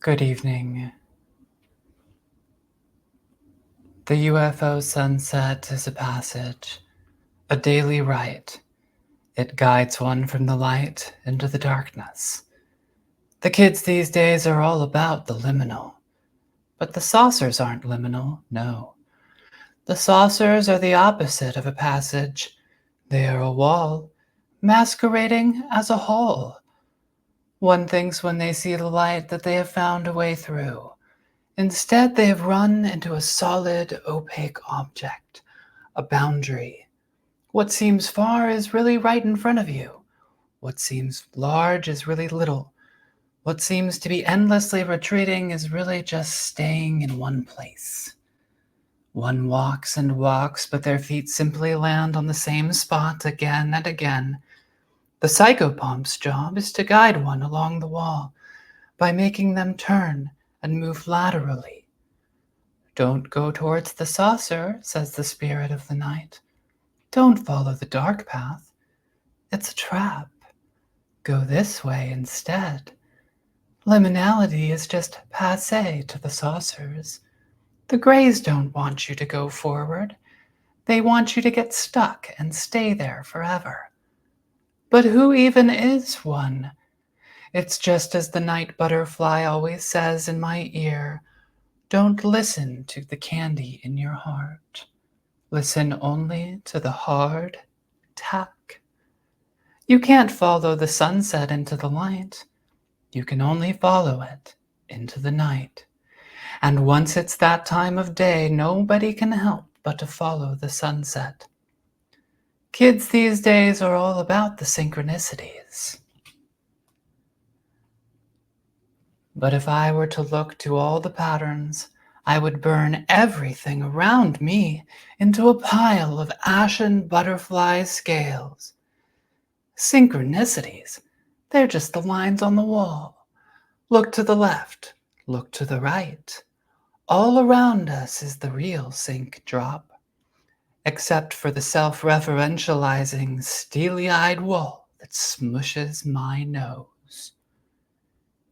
Good evening. The Ufo Sunset is a passage, a daily rite. It guides one from the light into the darkness. The kids these days are all about the liminal. But the saucers aren't liminal, no. The saucers are the opposite of a passage. They are a wall, masquerading as a hall. One thinks when they see the light that they have found a way through. Instead, they have run into a solid, opaque object, a boundary. What seems far is really right in front of you. What seems large is really little. What seems to be endlessly retreating is really just staying in one place. One walks and walks, but their feet simply land on the same spot again and again. The psychopomp's job is to guide one along the wall by making them turn and move laterally. Don't go towards the saucer, says the spirit of the night. Don't follow the dark path. It's a trap. Go this way instead. Liminality is just passé to the saucers. The Greys don't want you to go forward. They want you to get stuck and stay there forever. But who even is one? It's just as the night butterfly always says in my ear, don't listen to the candy in your heart. Listen only to the hard tack. You can't follow the sunset into the light. You can only follow it into the night. And once it's that time of day, nobody can help but to follow the sunset. Kids these days are all about the synchronicities. But if I were to look to all the patterns, I would burn everything around me into a pile of ashen butterfly scales. Synchronicities, they're just the lines on the wall. Look to the left, look to the right. All around us is the real sync drop, except for the self-referentializing, steely-eyed wall that smushes my nose.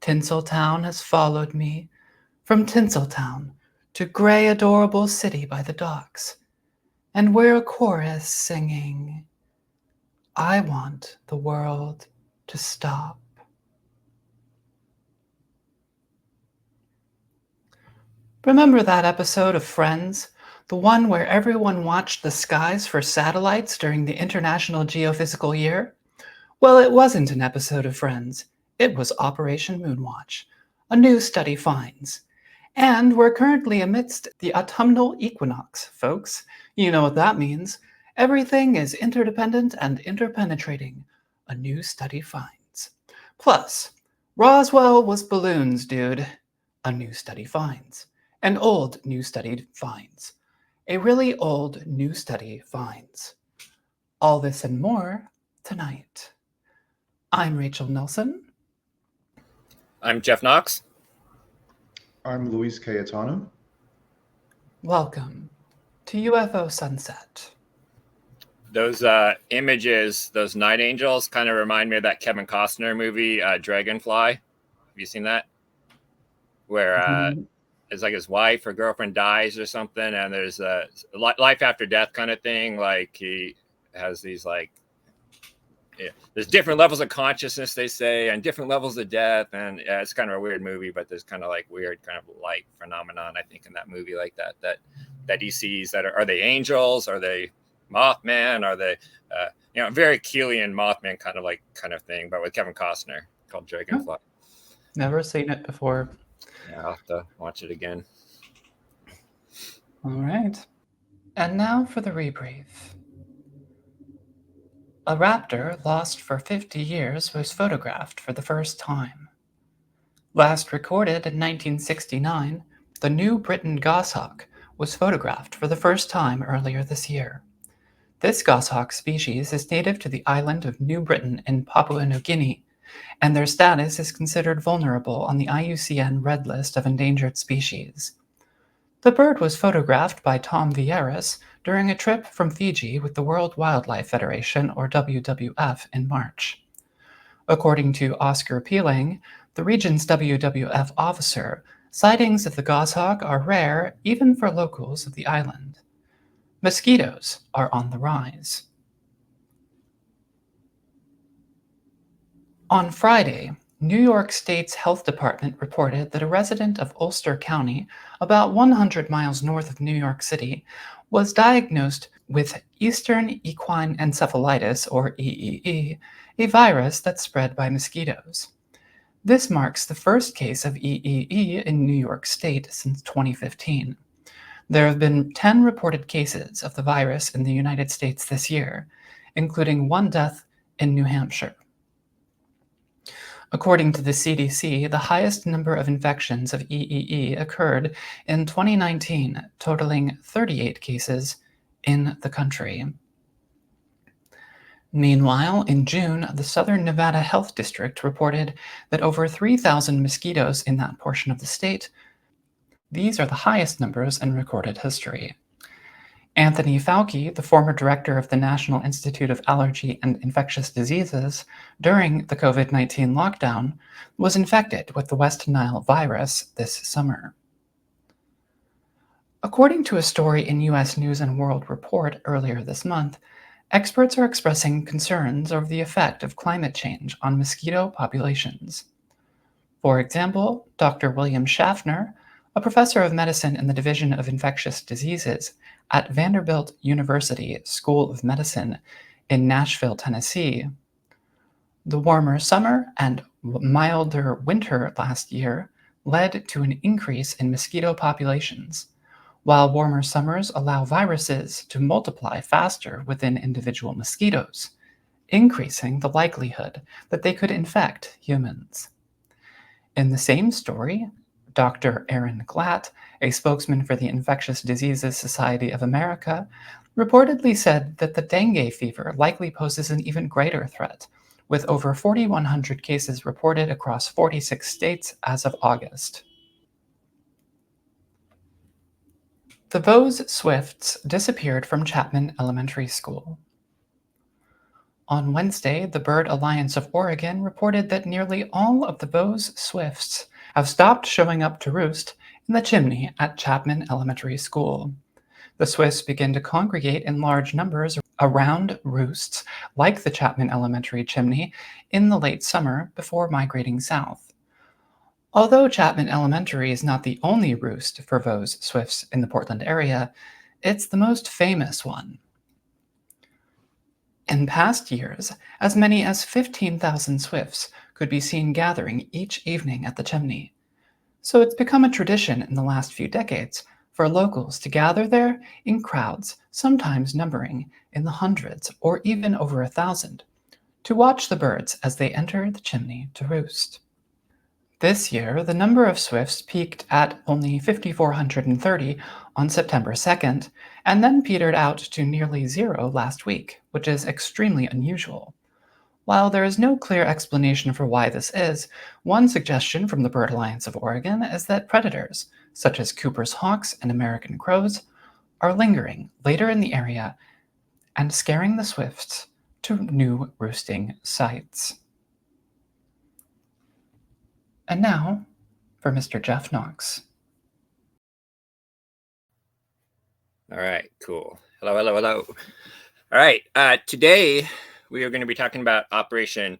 Tinseltown has followed me from Tinseltown to gray adorable city by the docks, and we're a chorus singing, I want the world to stop. Remember that episode of Friends? The one where everyone watched the skies for satellites during the International Geophysical Year? Well, it wasn't an episode of Friends. It was Operation Moonwatch. A new study finds. And we're currently amidst the autumnal equinox, folks. You know what that means. Everything is interdependent and interpenetrating. A new study finds. Plus, Roswell was balloons, dude. A new study finds. An old new study finds. A really old new study finds. All this and more tonight. I'm Rachel Nelson. I'm Jeff Knox. I'm Luis Cayetano. Welcome to Ufo Sunset. Those images, those night angels, kind of remind me of that Kevin Costner movie, Dragonfly. Have you seen that? Where it's like his wife or girlfriend dies or something, and there's a life after death kind of thing. Like he has these there's different levels of consciousness, they say, and different levels of death. And it's kind of a weird movie, but there's kind of like weird kind of light phenomenon, I think, in that movie like that he sees. That are they angels? Are they Mothman? Are they, very Keelian Mothman kind of thing, but with Kevin Costner, called Dragonfly. Never seen it before. Yeah, I'll have to watch it again. All right. And now for the rebrief. A raptor lost for 50 years was photographed for the first time. Last recorded in 1969, the New Britain goshawk was photographed for the first time earlier this year. This goshawk species is native to the island of New Britain in Papua New Guinea, and their status is considered vulnerable on the IUCN Red List of Endangered Species. The bird was photographed by Tom Vieras during a trip from Fiji with the World Wildlife Federation, or WWF, in March. According to Oscar Peeling, The region's WWF officer, sightings of the goshawk are rare even for locals of the island. Mosquitoes are on the rise. On Friday, New York State's Health Department reported that a resident of Ulster County, about 100 miles north of New York City, was diagnosed with Eastern equine encephalitis, or EEE, a virus that's spread by mosquitoes. This marks the first case of EEE in New York State since 2015. There have been 10 reported cases of the virus in the United States this year, including one death in New Hampshire. According to the CDC, the highest number of infections of EEE occurred in 2019, totaling 38 cases in the country. Meanwhile, in June, the Southern Nevada Health District reported that over 3,000 mosquitoes in that portion of the state. These are the highest numbers in recorded history. Anthony Fauci, the former director of the National Institute of Allergy and Infectious Diseases, during the COVID-19 lockdown, was infected with the West Nile virus this summer. According to a story in U.S. News and World Report earlier this month, experts are expressing concerns over the effect of climate change on mosquito populations. For example, Dr. William Schaffner, a professor of medicine in the Division of Infectious Diseases at Vanderbilt University School of Medicine in Nashville, Tennessee. The warmer summer and milder winter last year led to an increase in mosquito populations. While warmer summers allow viruses to multiply faster within individual mosquitoes, increasing the likelihood that they could infect humans. In the same story, Dr. Aaron Glatt, a spokesman for the Infectious Diseases Society of America, reportedly said that the dengue fever likely poses an even greater threat, with over 4,100 cases reported across 46 states as of August. The Vose swifts disappeared from Chapman Elementary School. On Wednesday, the Bird Alliance of Oregon reported that nearly all of the Vose swifts have stopped showing up to roost in the chimney at Chapman Elementary School. The swifts begin to congregate in large numbers around roosts like the Chapman Elementary chimney in the late summer before migrating south. Although Chapman Elementary is not the only roost for Vose swifts in the Portland area, it's the most famous one. In past years, as many as 15,000 swifts could be seen gathering each evening at the chimney. So it's become a tradition in the last few decades for locals to gather there in crowds, sometimes numbering in the hundreds or even over 1,000, to watch the birds as they enter the chimney to roost. This year, the number of swifts peaked at only 5,430 on September 2nd, and then petered out to nearly zero last week, which is extremely unusual. While there is no clear explanation for why this is, one suggestion from the Bird Alliance of Oregon is that predators, such as Cooper's hawks and American crows, are lingering later in the area and scaring the swifts to new roosting sites. And now, for Mr. Jeff Knox. All right, cool. Hello, hello, hello. All right, today we are going to be talking about Operation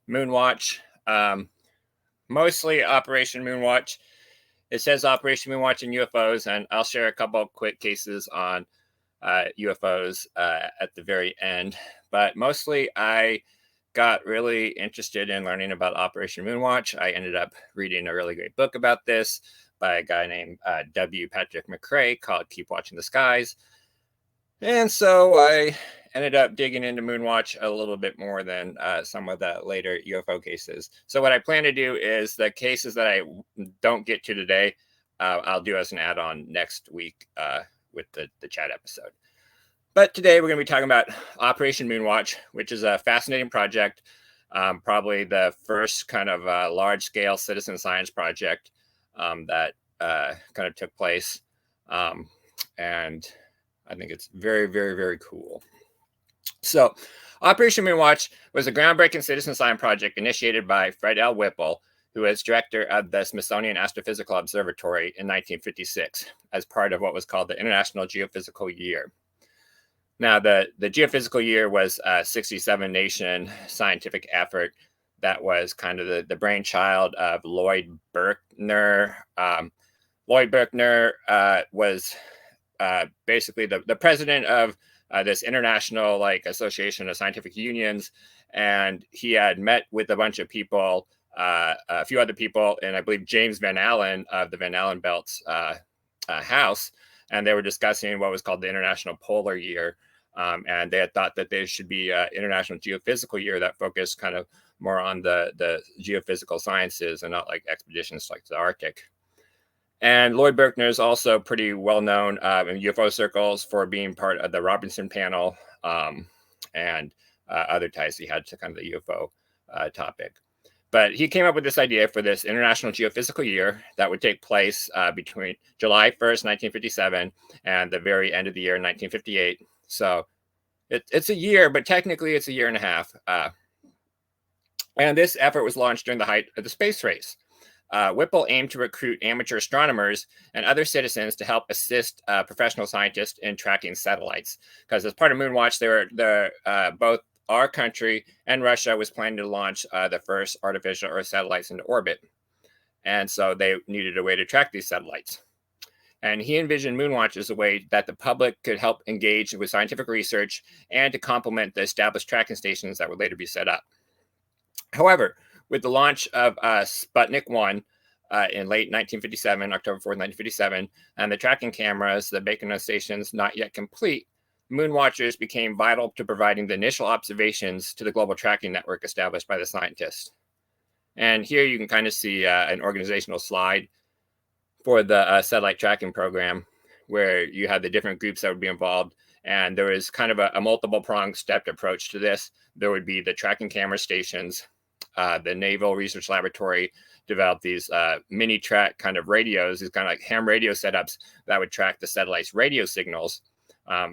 Moonwatch. Mostly Operation Moonwatch. It says Operation Moonwatch and UFOs, and I'll share a couple quick cases on UFOs at the very end. But mostly I got really interested in learning about Operation Moonwatch. I ended up reading a really great book about this by a guy named W. Patrick McRae called Keep Watching the Skies. And so I ended up digging into Moonwatch a little bit more than some of the later UFO cases. So what I plan to do is the cases that I don't get to today, I'll do as an add-on next week with the chat episode. But today we're going to be talking about Operation Moonwatch, which is a fascinating project, probably the first kind of large-scale citizen science project that kind of took place. And I think it's very, very, very cool. So Operation Moonwatch was a groundbreaking citizen science project initiated by Fred L. Whipple who was director of the Smithsonian Astrophysical Observatory in 1956 as part of what was called the International Geophysical Year. Now, the Geophysical Year was a 67-nation scientific effort that was kind of the brainchild of Lloyd Berkner. Lloyd Berkner was basically the president of this international association of scientific unions, and he had met with a bunch of people, a few other people, and I believe James Van Allen of the Van Allen Belt's house, and they were discussing what was called the International Polar Year, and they had thought that there should be an International Geophysical Year that focused kind of more on the geophysical sciences and not like expeditions like the Arctic. And Lloyd Berkner is also pretty well known in UFO circles for being part of the Robinson panel and other ties he had to kind of the UFO topic. But he came up with this idea for this International Geophysical Year that would take place between July 1st, 1957 and the very end of the year, 1958. So it's a year, but technically it's a year and a half. And this effort was launched during the height of the space race. Whipple aimed to recruit amateur astronomers and other citizens to help assist professional scientists in tracking satellites. Because as part of Moonwatch, both our country and Russia was planning to launch the first artificial Earth satellites into orbit. And so they needed a way to track these satellites. And he envisioned Moonwatch as a way that the public could help engage with scientific research and to complement the established tracking stations that would later be set up. However, with the launch of Sputnik 1 in late 1957, October 4th, 1957, and the tracking cameras, the Baikonur stations, not yet complete, Moonwatchers became vital to providing the initial observations to the global tracking network established by the scientists. And here you can kind of see an organizational slide for the satellite tracking program, where you had the different groups that would be involved. And there is kind of a multiple-pronged stepped approach to this. There would be the tracking camera stations. The Naval Research Laboratory developed these mini-track kind of radios, these kind of like ham radio setups that would track the satellite's radio signals.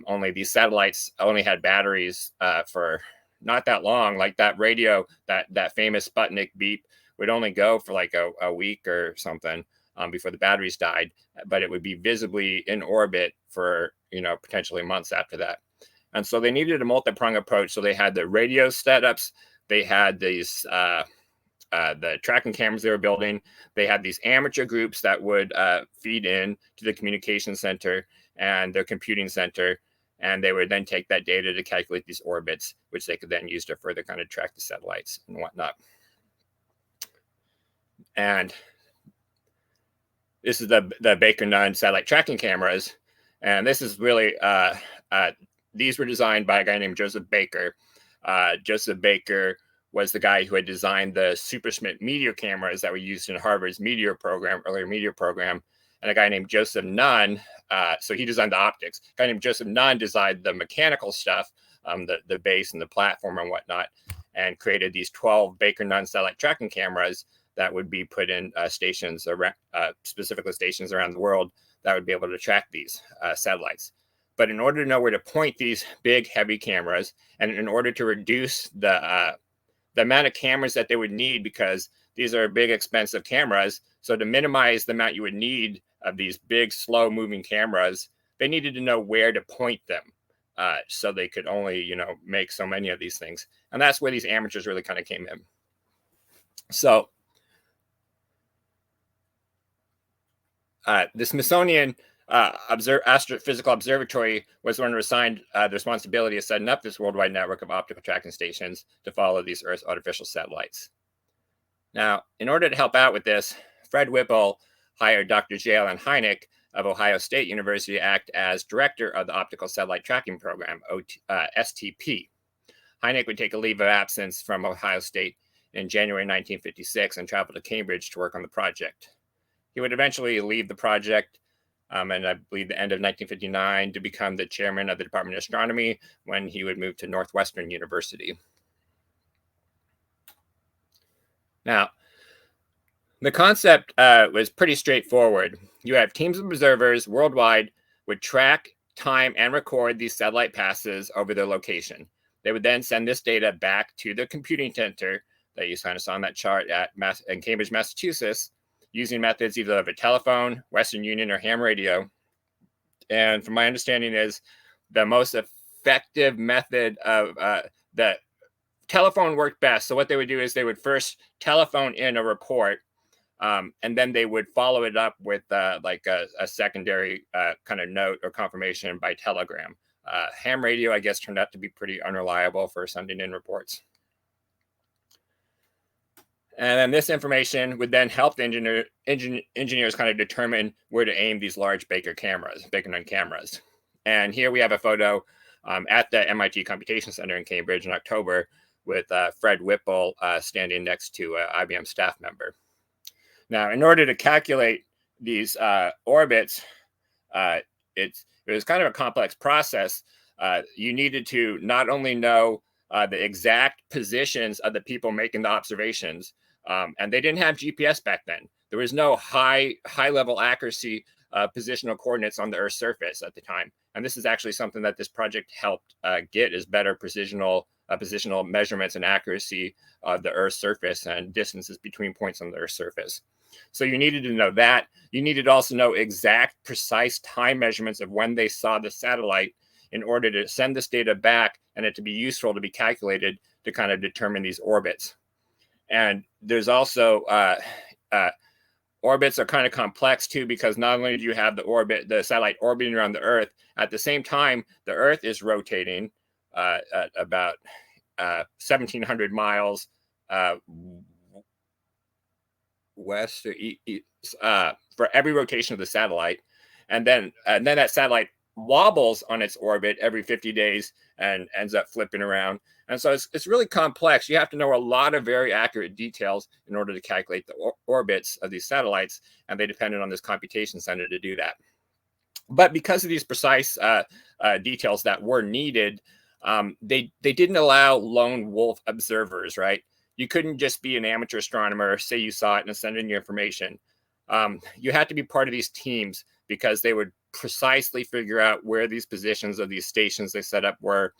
Only these satellites only had batteries for not that long. Like that radio, that famous Sputnik beep would only go for like a week or something before the batteries died, but it would be visibly in orbit for, potentially months after that. And so they needed a multi-pronged approach. So they had the radio setups, they had these the tracking cameras they were building. They had these amateur groups that would feed in to the communication center and the computing center, and they would then take that data to calculate these orbits, which they could then use to further kind of track the satellites and whatnot. And this is the Baikonur satellite tracking cameras, and this is really these were designed by a guy named Joseph Baker. Joseph Baker was the guy who had designed the Super Schmidt meteor cameras that were used in Harvard's earlier meteor program. And a guy named Joseph Nunn, so he designed the optics. A guy named Joseph Nunn designed the mechanical stuff, the base and the platform and whatnot, and created these 12 Baker-Nunn satellite tracking cameras that would be put in stations, specifically stations around the world that would be able to track these satellites. But in order to know where to point these big, heavy cameras, and in order to reduce the amount of cameras that they would need, because these are big, expensive cameras, so to minimize the amount you would need of these big, slow-moving cameras, they needed to know where to point them, so they could only, make so many of these things. And that's where these amateurs really kind of came in. So the Smithsonian Astrophysical Observatory was the one who was assigned the responsibility of setting up this worldwide network of optical tracking stations to follow these Earth's artificial satellites. Now, in order to help out with this, Fred Whipple hired Dr. J. Allen Hynek of Ohio State University to act as director of the Optical Satellite Tracking Program, STP. Hynek would take a leave of absence from Ohio State in January 1956 and travel to Cambridge to work on the project. He would eventually leave the project, and I believe the end of 1959, to become the chairman of the Department of Astronomy when he would move to Northwestern University. Now, the concept was pretty straightforward. You have teams of observers worldwide would track, time, and record these satellite passes over their location. They would then send this data back to the computing center that you kind of saw on that chart in Cambridge, Massachusetts, using methods either of a telephone, Western Union, or ham radio. And from my understanding is the most effective method of the telephone worked best. So what they would do is they would first telephone in a report, and then they would follow it up with like a secondary kind of note or confirmation by telegram. Ham radio, I guess, turned out to be pretty unreliable for sending in reports. And then this information would then help the engineers kind of determine where to aim these large Baker Nun cameras. And here we have a photo at the MIT Computation Center in Cambridge in October with Fred Whipple standing next to an IBM staff member. Now, in order to calculate these orbits, it was kind of a complex process. You needed to not only know the exact positions of the people making the observations, and they didn't have GPS back then. There was no high level accuracy positional coordinates on the Earth's surface at the time. And this is actually something that this project helped get, is better positional measurements and accuracy of the Earth's surface and distances between points on the Earth's surface. So you needed to know that. You needed to also know exact, precise time measurements of when they saw the satellite in order to send this data back and it to be useful to be calculated to kind of determine these orbits. And there's also orbits are kind of complex too, because not only do you have the satellite orbiting around the Earth, at the same time, the Earth is rotating at about 1,700 miles west or east for every rotation of the satellite. And then that satellite wobbles on its orbit every 50 days and ends up flipping around. And so it's really complex. You have to know a lot of very accurate details in order to calculate the orbits of these satellites, and they depended on this computation center to do that. But because of these precise details that were needed, they didn't allow lone wolf observers, right? You couldn't just be an amateur astronomer, say you saw it and send in your information. You had to be part of these teams because they would precisely figure out where these positions of these stations they set up were,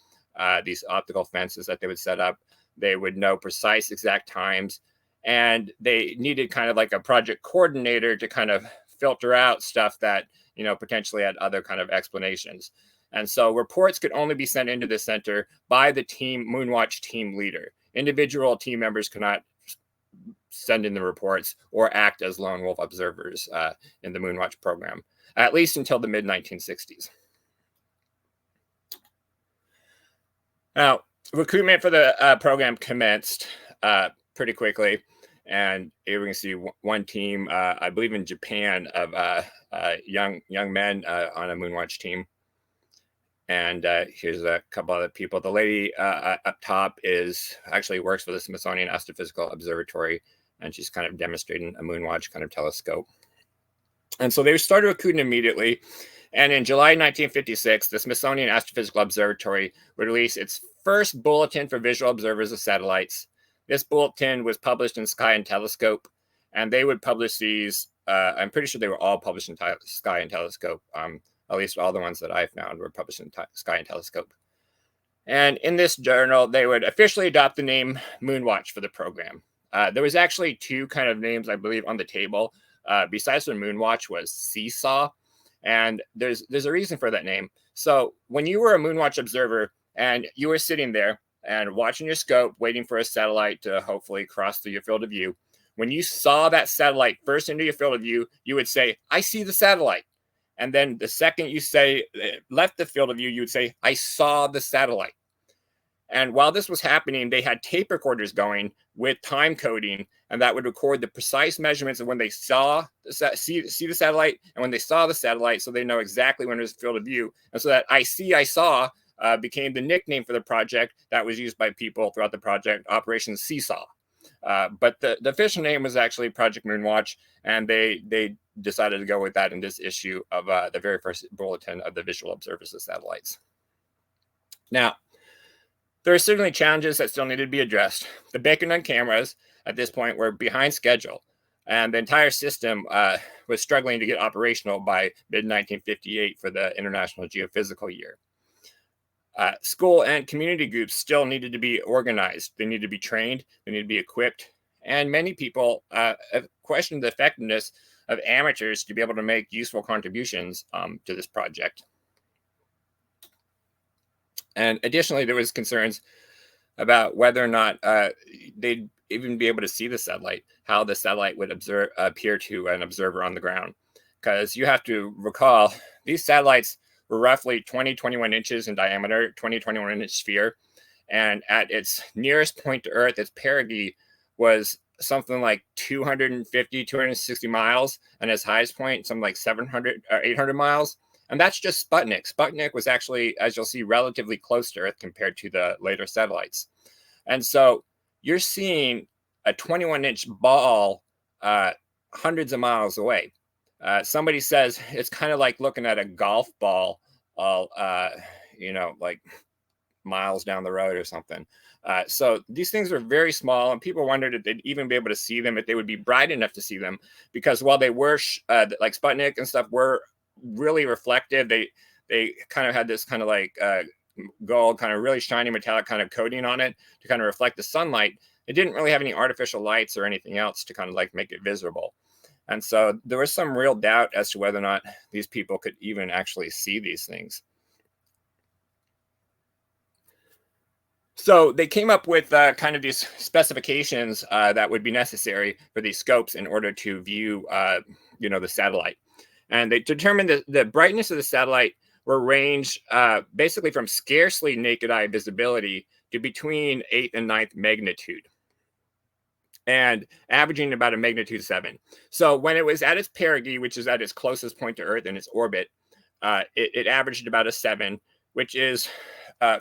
these optical fences that they would set up. They would know precise exact times, and they needed kind of like a project coordinator to kind of filter out stuff that, you know, potentially had other kind of explanations. And so reports could only be sent into the center by the Moonwatch team leader. Individual team members could not send in the reports or act as lone wolf observers in the Moonwatch program, at least until the mid-1960s. Now, recruitment for the program commenced pretty quickly. And here we can see one team, I believe in Japan, of young men on a Moonwatch team. And here's a couple other people. The lady up top actually works for the Smithsonian Astrophysical Observatory, and she's kind of demonstrating a Moonwatch kind of telescope. And so they started recruiting immediately. And in July 1956, the Smithsonian Astrophysical Observatory would release its first bulletin for visual observers of satellites. This bulletin was published in Sky and Telescope, and they would publish these. I'm pretty sure they were all published in Sky and Telescope. At least all the ones that I found were published in Sky and Telescope. And in this journal, they would officially adopt the name Moonwatch for the program. There was actually two kind of names, I believe, on the table. Besides the Moonwatch was Seesaw. And there's a reason for that name. So when you were a Moonwatch observer and you were sitting there and watching your scope, waiting for a satellite to hopefully cross through your field of view, when you saw that satellite first into your field of view, you would say, "I see the satellite." And then the second you say left the field of view, you would say, "I saw the satellite." And while this was happening, they had tape recorders going with time coding, and that would record the precise measurements of when they saw see the satellite and when they saw the satellite, so they know exactly when it was field of view. And so that I saw became the nickname for the project that was used by people throughout the project, Operation Seesaw. But the official name was actually Project Moonwatch, and they decided to go with that in this issue of the very first bulletin of the visual observers of satellites. Now, there are certainly challenges that still needed to be addressed. The Baker Nun cameras at this point were behind schedule, and the entire system was struggling to get operational by mid-1958 for the International Geophysical Year. School and community groups still needed to be organized. They needed to be trained. They needed to be equipped. And many people have questioned the effectiveness of amateurs to be able to make useful contributions to this project. And additionally, there was concerns about whether or not they'd even be able to see the satellite, how the satellite would appear to an observer on the ground. Because you have to recall, these satellites were roughly 21 inches in diameter, 21 inch sphere. And at its nearest point to Earth, its perigee was something like 260 miles. And its highest point, something like 700 or 800 miles. And that's just Sputnik. Sputnik was actually, as you'll see, relatively close to Earth compared to the later satellites. And so you're seeing a 21-inch ball hundreds of miles away. Somebody says it's kind of like looking at a golf ball, like miles down the road or something. So these things are very small, and people wondered if they'd even be able to see them, if they would be bright enough to see them, because while they were like Sputnik and stuff were really reflective, they kind of had this kind of like gold, kind of really shiny metallic kind of coating on it to kind of reflect the sunlight. It didn't really have any artificial lights or anything else to kind of like make it visible. And so there was some real doubt as to whether or not these people could even actually see these things. So they came up with kind of these specifications that would be necessary for these scopes in order to view, the satellite. And they determined that the brightness of the satellite were ranged basically from scarcely naked eye visibility to between 8th and 9th magnitude, and averaging about a magnitude 7. So when it was at its perigee, which is at its closest point to Earth in its orbit, it averaged about a 7, which is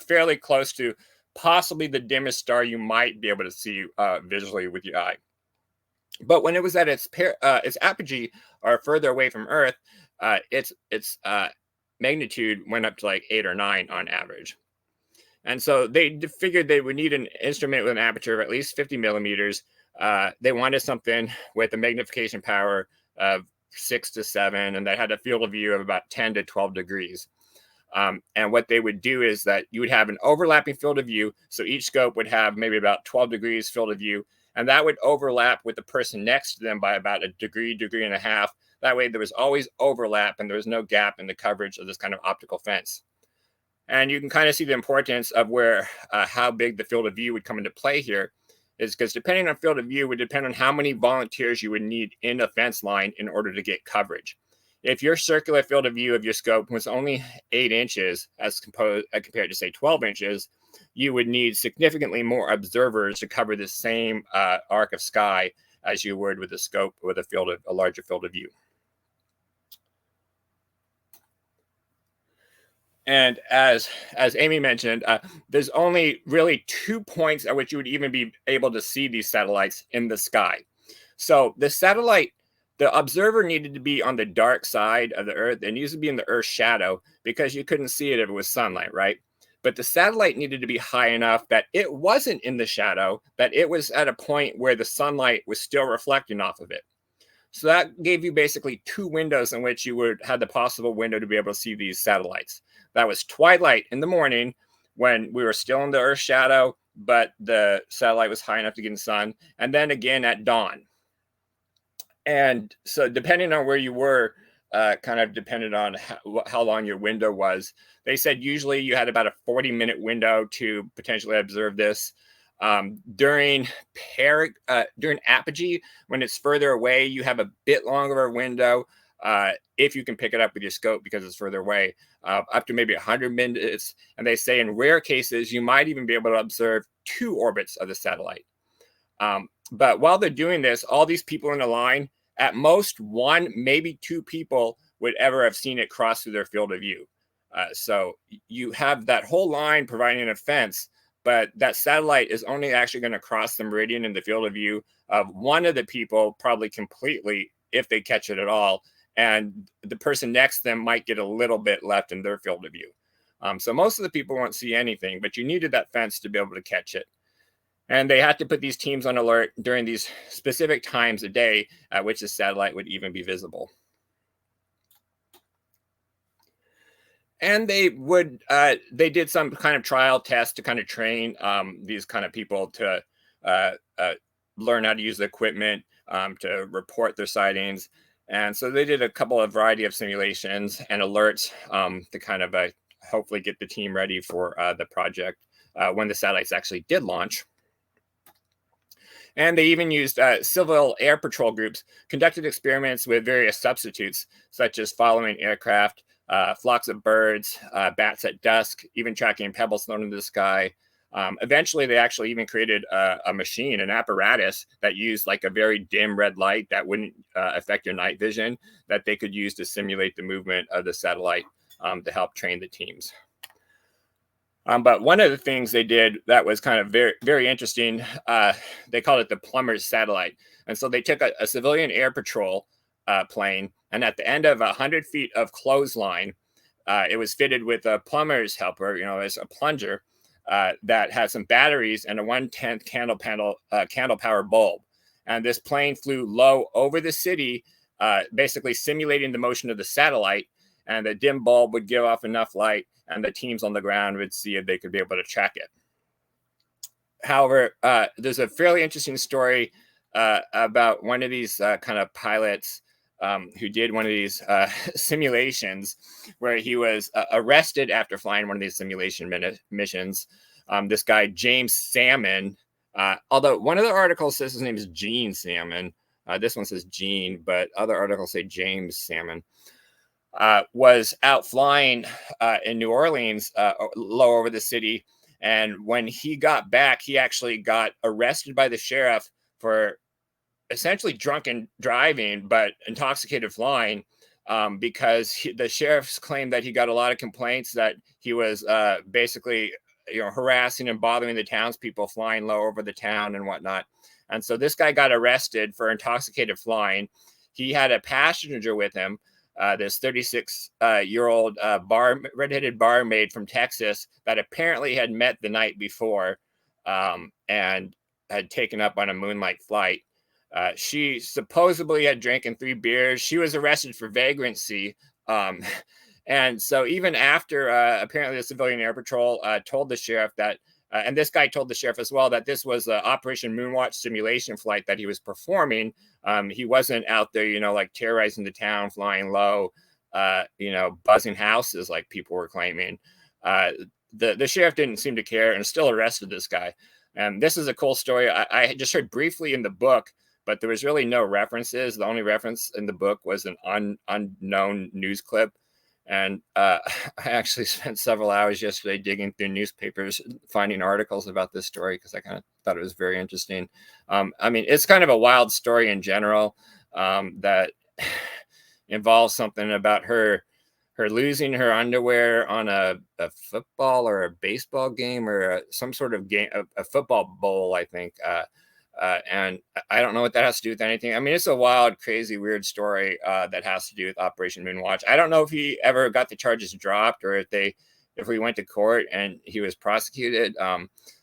fairly close to possibly the dimmest star you might be able to see visually with your eye. But when it was at its apogee, or further away from Earth, its magnitude went up to like 8 or 9 on average. And so they figured they would need an instrument with an aperture of at least 50 millimeters. They wanted something with a magnification power of 6 to 7, and that had a field of view of about 10 to 12 degrees. And what they would do is that you would have an overlapping field of view. So each scope would have maybe about 12 degrees field of view, and that would overlap with the person next to them by about a degree and a half. That way there was always overlap and there was no gap in the coverage of this kind of optical fence. And you can kind of see the importance of where how big the field of view would come into play here, is because depending on field of view would depend on how many volunteers you would need in a fence line in order to get coverage. If your circular field of view of your scope was only 8 inches as compared to, say, 12 inches, you would need significantly more observers to cover the same arc of sky as you would with a scope with a larger field of view. And as Amy mentioned, there's only really 2 points at which you would even be able to see these satellites in the sky. So the observer needed to be on the dark side of the Earth. It needs to be in the Earth's shadow because you couldn't see it if it was sunlight, right? But the satellite needed to be high enough that it wasn't in the shadow, that it was at a point where the sunlight was still reflecting off of it. So that gave you basically 2 windows in which you would have the possible window to be able to see these satellites. That was twilight in the morning when we were still in the Earth's shadow, but the satellite was high enough to get in the sun, and then again at dawn. And so depending on where you were, kind of depended on how long your window was. They said usually you had about a 40-minute window to potentially observe this. During apogee, when it's further away, you have a bit longer window if you can pick it up with your scope because it's further away, up to maybe 100 minutes. And they say in rare cases, you might even be able to observe 2 orbits of the satellite. But while they're doing this, all these people in a line, at most 1, maybe 2 people would ever have seen it cross through their field of view. So you have that whole line providing a fence, but that satellite is only actually going to cross the meridian in the field of view of 1 of the people, probably completely, if they catch it at all. And the person next to them might get a little bit left in their field of view. So most of the people won't see anything, but you needed that fence to be able to catch it. And they had to put these teams on alert during these specific times a day at which the satellite would even be visible. And they did some kind of trial test to kind of train these kind of people to learn how to use the equipment, to report their sightings. And so they did a couple of variety of simulations and alerts to kind of hopefully get the team ready for the project when the satellites actually did launch. And they even used civil air patrol groups, conducted experiments with various substitutes, such as following aircraft, flocks of birds, bats at dusk, even tracking pebbles thrown into the sky. Eventually, they actually even created a machine, an apparatus that used like a very dim red light that wouldn't affect your night vision, that they could use to simulate the movement of the satellite to help train the teams. But one of the things they did that was kind of very, very interesting, they called it the plumber's satellite. And so they took a civilian air patrol plane, and at the end of 100 feet of clothesline, it was fitted with a plumber's helper, as a plunger that had some batteries and a 1/10 candle power bulb. And this plane flew low over the city, basically simulating the motion of the satellite. And the dim bulb would give off enough light, and the teams on the ground would see if they could be able to track it. However, there's a fairly interesting story about one of these kind of pilots who did one of these simulations where he was arrested after flying one of these simulation missions. This guy, James Salmon, although one of the articles says his name is Gene Salmon. This one says Gene, but other articles say James Salmon. Was out flying in New Orleans, low over the city. And when he got back, he actually got arrested by the sheriff for essentially drunken driving, but intoxicated flying, because the sheriff's claimed that he got a lot of complaints that he was basically harassing and bothering the townspeople flying low over the town and whatnot. And so this guy got arrested for intoxicated flying. He had a passenger with him, this 36-year-old redheaded barmaid from Texas that apparently had met the night before and had taken up on a moonlight flight. She supposedly had drinking 3 beers. She was arrested for vagrancy. And so even after apparently the civilian air patrol told the sheriff that, and this guy told the sheriff as well, that this was an Operation Moonwatch simulation flight that he was performing. He wasn't out there, like terrorizing the town, flying low, buzzing houses like people were claiming. The sheriff didn't seem to care and still arrested this guy. And this is a cool story. I just heard briefly in the book, but there was really no references. The only reference in the book was an unknown news clip. And I actually spent several hours yesterday digging through newspapers, finding articles about this story because I kind of thought it was very interesting. It's kind of a wild story in general that involves something about her losing her underwear on a football or a baseball game or some sort of game, a football bowl, I think. And I don't know what that has to do with anything. It's a wild, crazy, weird story that has to do with Operation Moonwatch. I don't know if he ever got the charges dropped or if we went to court and he was prosecuted.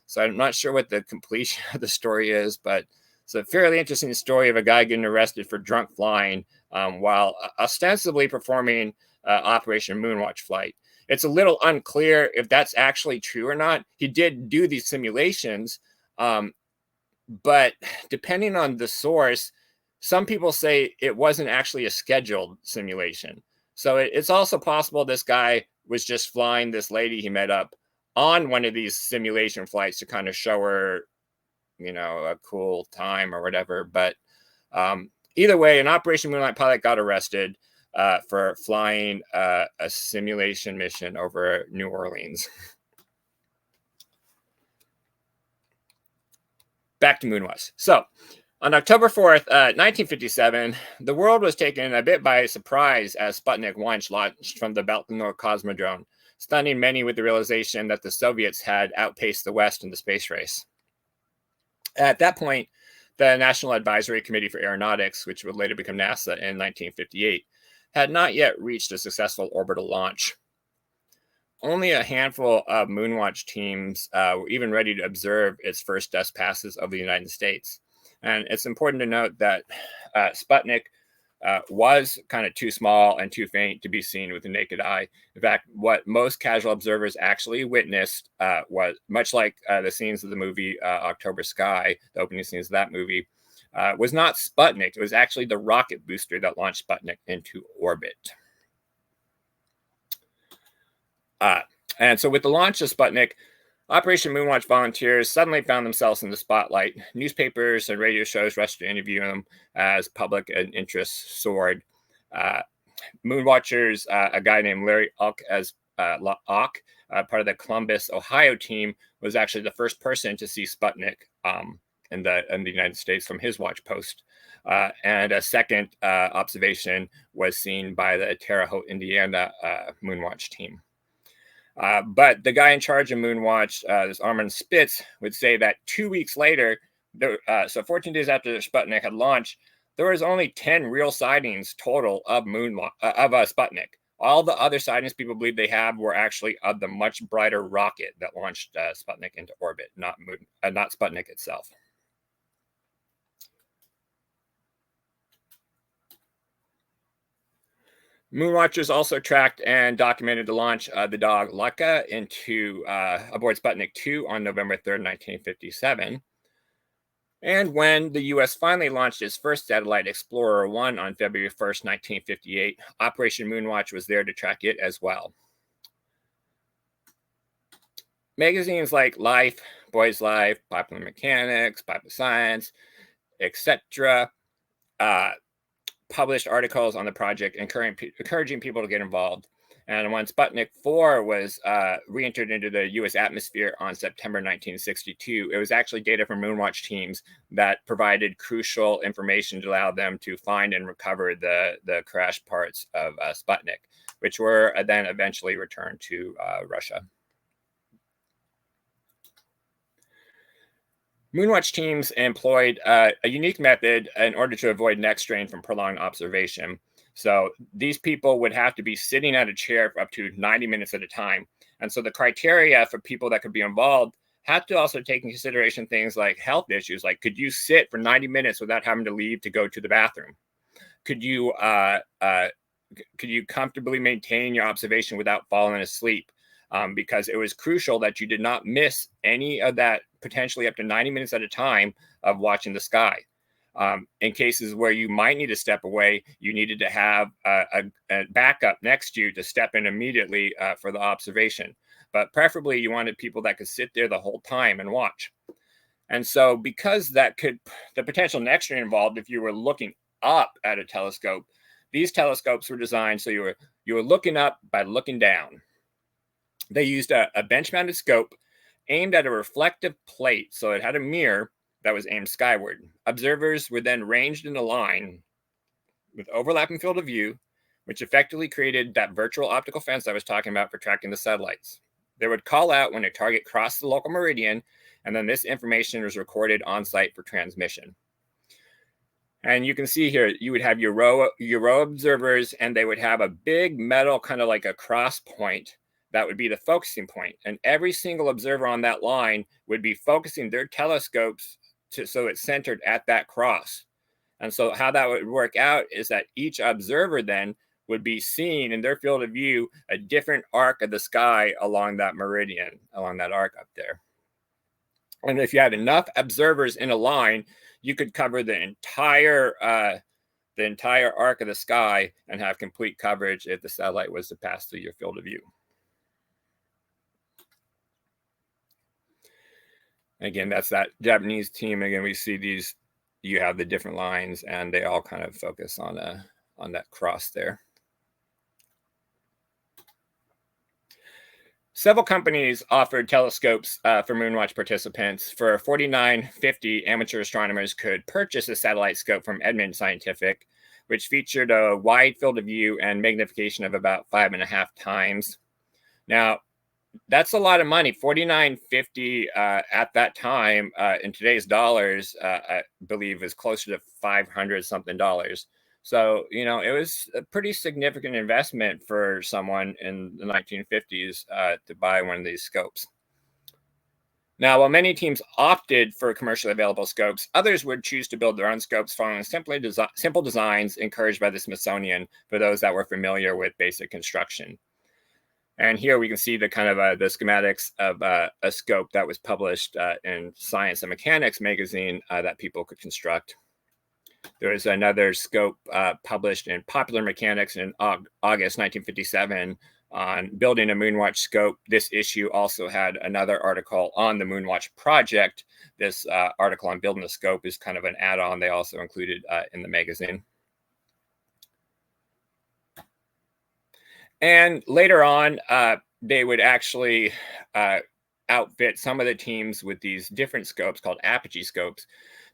So I'm not sure what the completion of the story is, but it's a fairly interesting story of a guy getting arrested for drunk flying while ostensibly performing Operation Moonwatch flight. It's a little unclear if that's actually true or not. He did do these simulations, but depending on the source, some people say it wasn't actually a scheduled simulation. So it's also possible this guy was just flying this lady he met up on one of these simulation flights to kind of show her, a cool time or whatever. But either way, an Operation Moonlight pilot got arrested for flying a simulation mission over New Orleans. Back to Moonwatch. So on October 4th, 1957, the world was taken a bit by surprise as Sputnik 1 launched from the Baikonur Cosmodrome, stunning many with the realization that the Soviets had outpaced the West in the space race. At that point, the National Advisory Committee for Aeronautics, which would later become NASA in 1958, had not yet reached a successful orbital launch. Only a handful of Moonwatch teams were even ready to observe its first dust passes over the United States. And it's important to note that Sputnik was kind of too small and too faint to be seen with the naked eye. In fact, what most casual observers actually witnessed was much like the scenes of the movie October Sky, the opening scenes of that movie, was not Sputnik. It was actually the rocket booster that launched Sputnik into orbit. And so with the launch of Sputnik, Operation Moonwatch volunteers suddenly found themselves in the spotlight. Newspapers and radio shows rushed to interview them as public interest soared. Moonwatchers, a guy named Larry Ock, part of the Columbus, Ohio team, was actually the first person to see Sputnik in the United States from his watch post. And a second observation was seen by the Terre Haute, Indiana Moonwatch team. But the guy in charge of Moonwatch, this Armand Spitz, would say that 2 weeks later, so 14 days after Sputnik had launched, there was only 10 real sightings total of Sputnik. All the other sightings people believe they have were actually of the much brighter rocket that launched Sputnik into orbit, not Sputnik itself. Moonwatchers also tracked and documented the launch of the dog Laika into aboard Sputnik 2 on November 3rd, 1957. And when the U.S. finally launched its first satellite, Explorer 1, on February 1st, 1958, Operation Moonwatch was there to track it as well. Magazines like Life, Boy's Life, Popular Mechanics, Popular Science, etc., published articles on the project encouraging people to get involved. And when Sputnik 4 was re-entered into the U.S. atmosphere on September 1962, it was actually data from Moonwatch teams that provided crucial information to allow them to find and recover the crash parts of Sputnik, which were then eventually returned to Russia. Moonwatch teams employed a unique method in order to avoid neck strain from prolonged observation. So these people would have to be sitting at a chair for up to 90 minutes at a time. And so the criteria for people that could be involved had to also take into consideration things like health issues, like could you sit for 90 minutes without having to leave to go to the bathroom? Could you comfortably maintain your observation without falling asleep? Because it was crucial that you did not miss any of that potentially up to 90 minutes at a time of watching the sky. In cases where you might need to step away, you needed to have a backup next to you to step in immediately for the observation. But preferably you wanted people that could sit there the whole time and watch. And so because the potential neck strain involved if you were looking up at a telescope, these telescopes were designed so you were looking up by looking down. They used a bench-mounted scope aimed at a reflective plate, so it had a mirror that was aimed skyward. Observers were then ranged in a line with overlapping field of view, which effectively created that virtual optical fence I was talking about for tracking the satellites. They would call out when a target crossed the local meridian, and then this information was recorded on site for transmission. And you can see here, you would have your row observers, and they would have a big metal, kind of like a cross point, that would be the focusing point. And every single observer on that line would be focusing their telescopes so it's centered at that cross. And so how that would work out is that each observer then would be seeing in their field of view a different arc of the sky along that meridian, along that arc up there. And if you had enough observers in a line, you could cover the entire arc of the sky and have complete coverage if the satellite was to pass through your field of view. Again, that's that Japanese team. Again, we see these, you have the different lines and they all kind of focus on that cross there. Several companies offered telescopes for Moonwatch participants. For $49.50, amateur astronomers could purchase a satellite scope from Edmund Scientific, which featured a wide field of view and magnification of about 5.5 times. Now, that's a lot of money. $49.50 at that time in today's dollars, I believe, is closer to $500 something. So, it was a pretty significant investment for someone in the 1950s to buy one of these scopes. Now, while many teams opted for commercially available scopes, others would choose to build their own scopes following simple designs encouraged by the Smithsonian for those that were familiar with basic construction. And here we can see the kind of the schematics of a scope that was published in Science and Mechanics magazine that people could construct. There was another scope published in Popular Mechanics in August 1957 on building a Moonwatch scope. This issue also had another article on the Moonwatch project. This article on building the scope is kind of an add-on they also included in the magazine. And later on, they would actually outfit some of the teams with these different scopes called apogee scopes.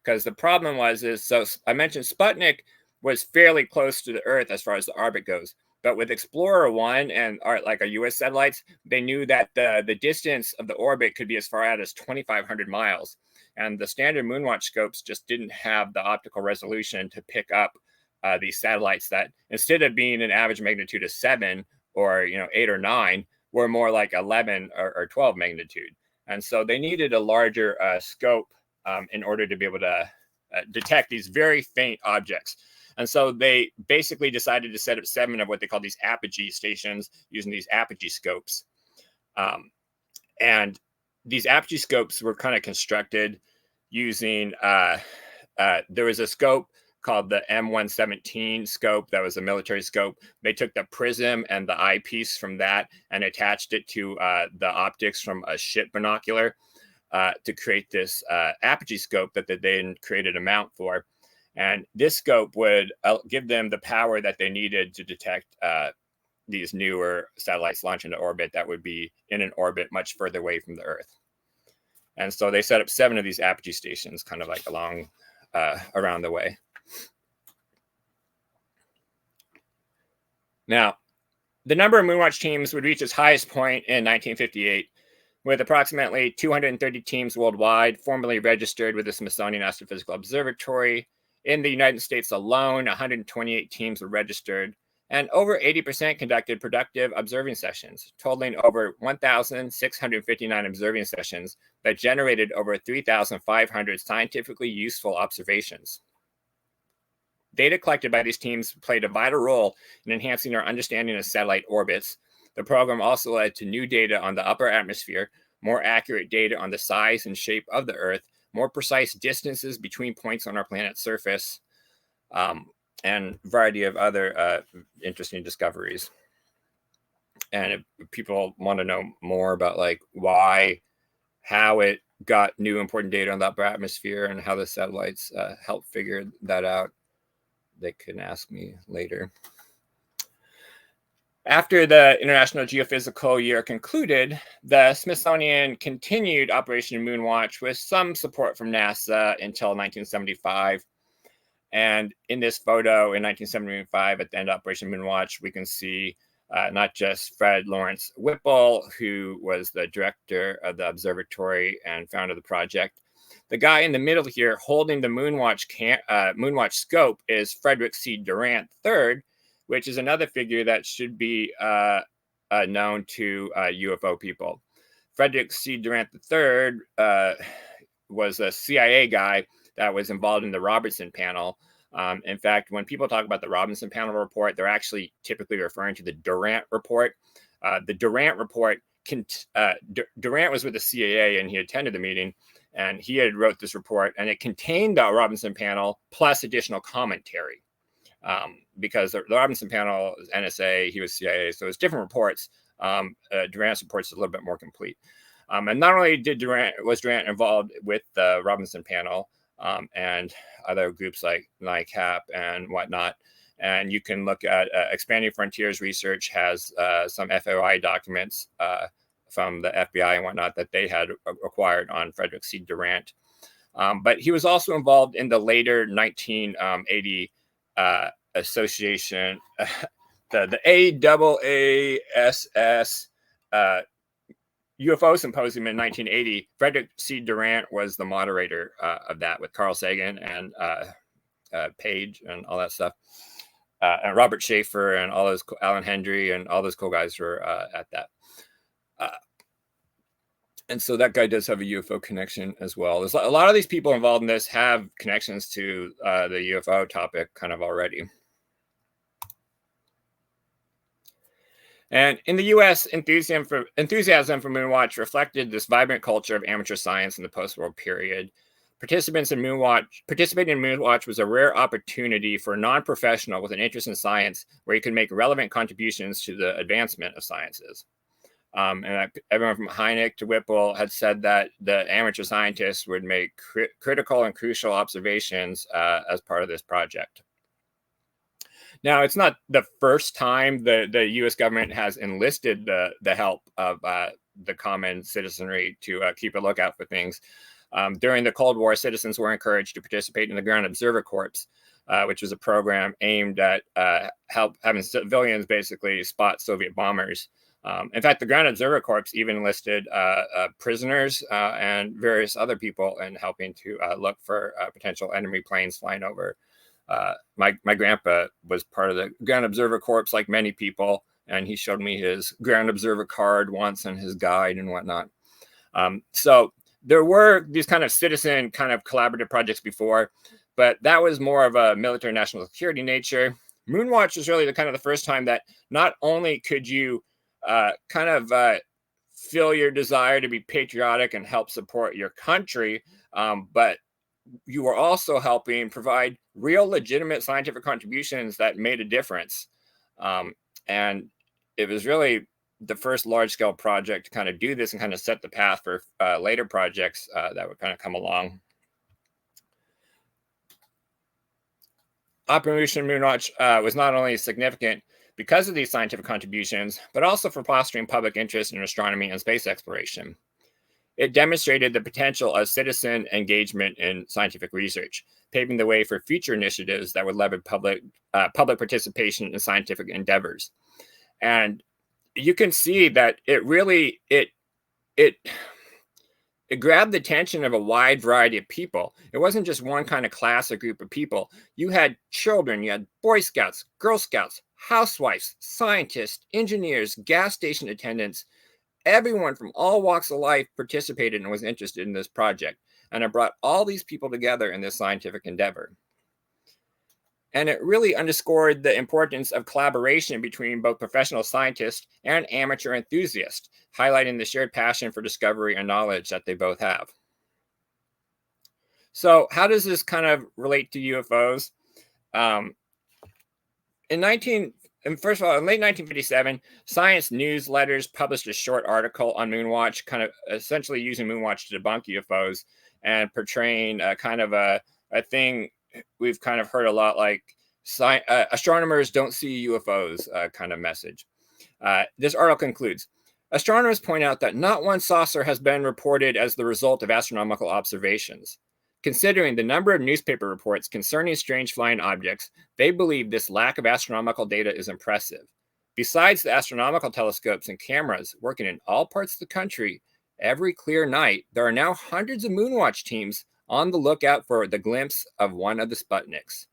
Because the problem so I mentioned Sputnik was fairly close to the Earth as far as the orbit goes. But with Explorer 1 and like our US satellites, they knew that the distance of the orbit could be as far out as 2,500 miles. And the standard Moonwatch scopes just didn't have the optical resolution to pick up these satellites that, instead of being an average magnitude of 7 or 8 or 9, were more like 11 or 12 magnitude. And so they needed a larger scope in order to be able to detect these very faint objects. And so they basically decided to set up 7 of what they call these apogee stations using these apogee scopes. And these apogee scopes were kind of constructed using, there was a scope called the M117 scope that was a military scope. They took the prism and the eyepiece from that and attached it to the optics from a ship binocular to create this apogee scope that they then created a mount for. And this scope would give them the power that they needed to detect these newer satellites launched into orbit that would be in an orbit much further away from the Earth. And so they set up 7 of these apogee stations kind of like along around the way. Now, the number of Moonwatch teams would reach its highest point in 1958, with approximately 230 teams worldwide formally registered with the Smithsonian Astrophysical Observatory. In the United States alone, 128 teams were registered, and over 80% conducted productive observing sessions, totaling over 1,659 observing sessions that generated over 3,500 scientifically useful observations. Data collected by these teams played a vital role in enhancing our understanding of satellite orbits. The program also led to new data on the upper atmosphere, more accurate data on the size and shape of the Earth, more precise distances between points on our planet's surface, and a variety of other interesting discoveries. And if people want to know more about like how it got new important data on the upper atmosphere and how the satellites helped figure that out, they can ask me later. After the International Geophysical Year concluded, the Smithsonian continued Operation Moonwatch with some support from NASA until 1975. And in this photo in 1975, at the end of Operation Moonwatch, we can see not just Fred Lawrence Whipple, who was the director of the observatory and founder of the project. The guy in the middle here holding the Moonwatch scope is Frederick C. Durant III, which is another figure that should be known to UFO people. Frederick C. Durant III was a CIA guy that was involved in the Robertson panel. In fact, when people talk about the Robertson panel report, they're actually typically referring to the Durant report. The Durant report, Durant was with the CIA and he attended the meeting, and he had wrote this report, and it contained the Robinson panel plus additional commentary. Because the Robinson panel is NSA, he was CIA, so it's different reports. Durant's reports is a little bit more complete. And not only was Durant involved with the Robinson panel and other groups like NICAP and whatnot, and you can look at Expanding Frontiers Research has some FOI documents from the FBI and whatnot that they had acquired on Frederick C. Durant. But he was also involved in the later 1980 association, the AAASS UFO Symposium in 1980. Frederick C. Durant was the moderator of that with Carl Sagan and Page and all that stuff. And Robert Schaefer and all those, Alan Hendry and all those cool guys were at that. And so that guy does have a UFO connection as well. There's a lot of these people involved in this have connections to the UFO topic kind of already. And in the US, enthusiasm for Moonwatch reflected this vibrant culture of amateur science in the post-war period. Participating in Moonwatch was a rare opportunity for a non-professional with an interest in science where he could make relevant contributions to the advancement of sciences. And everyone from Hynek to Whipple had said that the amateur scientists would make critical and crucial observations as part of this project. Now, it's not the first time the U.S. government has enlisted the help of the common citizenry to keep a lookout for things. During the Cold War, citizens were encouraged to participate in the Ground Observer Corps, which was a program aimed at having civilians basically spot Soviet bombers. In fact, the Ground Observer Corps even enlisted prisoners and various other people in helping to look for potential enemy planes flying over. My grandpa was part of the Ground Observer Corps, like many people, and he showed me his Ground Observer card once and his guide and whatnot. So there were these kind of citizen kind of collaborative projects before, but that was more of a military national security nature. Moonwatch was really the first time that not only could you feel your desire to be patriotic and help support your country, but you were also helping provide real legitimate scientific contributions that made a difference. And it was really the first large-scale project to kind of do this and kind of set the path for later projects that would kind of come along. Operation Moonwatch was not only significant because of these scientific contributions, but also for fostering public interest in astronomy and space exploration. It demonstrated the potential of citizen engagement in scientific research, paving the way for future initiatives that would leverage public participation in scientific endeavors. And you can see that it really grabbed the attention of a wide variety of people. It wasn't just one kind of class or group of people. You had children, you had Boy Scouts, Girl Scouts, housewives, scientists, engineers, gas station attendants. Everyone from all walks of life participated and was interested in this project. And it brought all these people together in this scientific endeavor. And it really underscored the importance of collaboration between both professional scientists and amateur enthusiasts, highlighting the shared passion for discovery and knowledge that they both have. So how does this kind of relate to UFOs? First of all, in late 1957, Science newsletters published a short article on Moonwatch, kind of essentially using Moonwatch to debunk UFOs and portraying a thing we've kind of heard a lot, like astronomers don't see UFOs kind of message. This article concludes, astronomers point out that not one saucer has been reported as the result of astronomical observations. Considering the number of newspaper reports concerning strange flying objects, they believe this lack of astronomical data is impressive. Besides the astronomical telescopes and cameras working in all parts of the country every clear night, there are now hundreds of Moonwatch teams on the lookout for the glimpse of one of the Sputniks.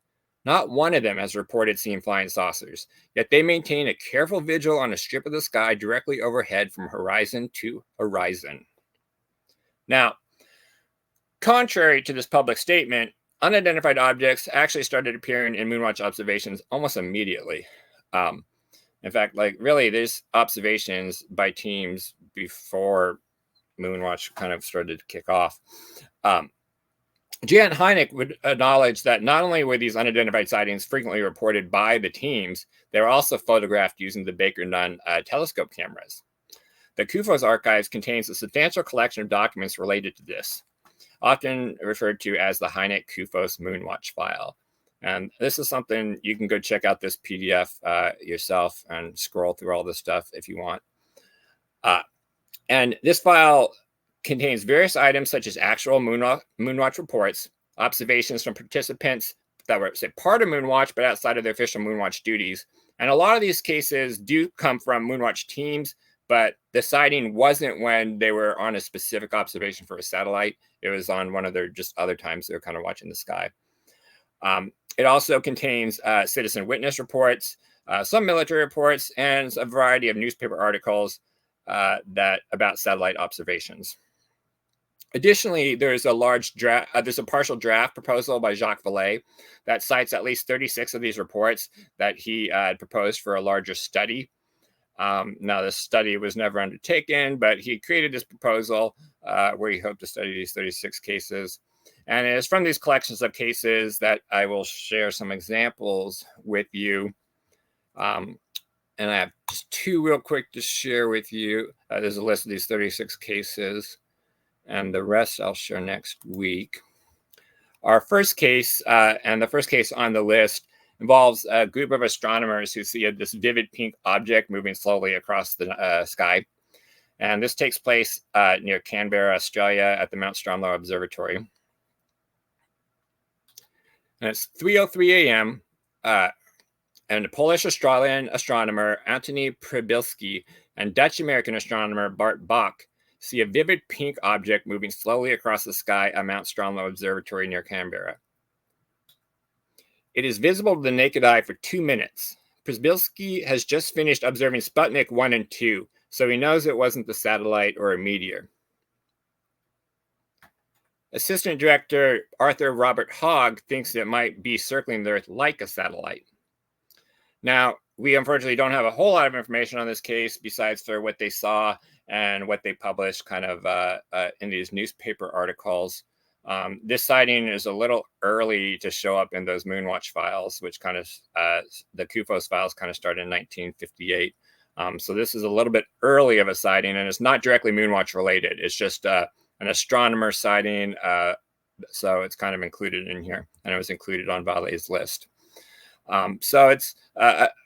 Not one of them has reported seeing flying saucers, yet they maintain a careful vigil on a strip of the sky directly overhead from horizon to horizon. Now, contrary to this public statement, unidentified objects actually started appearing in Moonwatch observations almost immediately. In fact, there's observations by teams before Moonwatch kind of started to kick off. Jan Hynek would acknowledge that not only were these unidentified sightings frequently reported by the teams, they were also photographed using the Baker-Nunn telescope cameras. The Ufos archives contains a substantial collection of documents related to this, often referred to as the Hynek Ufos Moonwatch file. And this is something you can go check out this PDF yourself and scroll through all this stuff if you want. And this file contains various items such as actual Moonwatch reports, observations from participants that were, say, part of Moonwatch, but outside of their official Moonwatch duties. And a lot of these cases do come from Moonwatch teams, but the sighting wasn't when they were on a specific observation for a satellite. It was on one of their just other times they were kind of watching the sky. It also contains citizen witness reports, some military reports, and a variety of newspaper articles about satellite observations. Additionally, there's a partial draft proposal by Jacques Vallée that cites at least 36 of these reports that he proposed for a larger study. Now, this study was never undertaken, but he created this proposal where he hoped to study these 36 cases. And it is from these collections of cases that I will share some examples with you. And I have just two real quick to share with you. There's a list of these 36 cases, and the rest I'll share next week. Our first case, and the first case on the list, involves a group of astronomers who see this vivid pink object moving slowly across the sky. And this takes place near Canberra, Australia, at the Mount Stromlo Observatory. And it's 3:03 a.m. And the Polish-Australian astronomer Antoni Przybylski and Dutch-American astronomer Bart Bok see a vivid pink object moving slowly across the sky at Mount Stromlo Observatory near Canberra. It is visible to the naked eye for 2 minutes. Przybylski has just finished observing Sputnik 1 and 2, so he knows it wasn't the satellite or a meteor. Assistant Director Arthur Robert Hogg thinks it might be circling the Earth like a satellite. Now, we unfortunately don't have a whole lot of information on this case besides for what they saw and what they published kind of in these newspaper articles. This sighting is a little early to show up in those Moonwatch files, which kind of, the Ufos files kind of started in 1958. So this is a little bit early of a sighting, and it's not directly Moonwatch related. It's just an astronomer sighting, so it's kind of included in here, and it was included on Vallée's list. So it's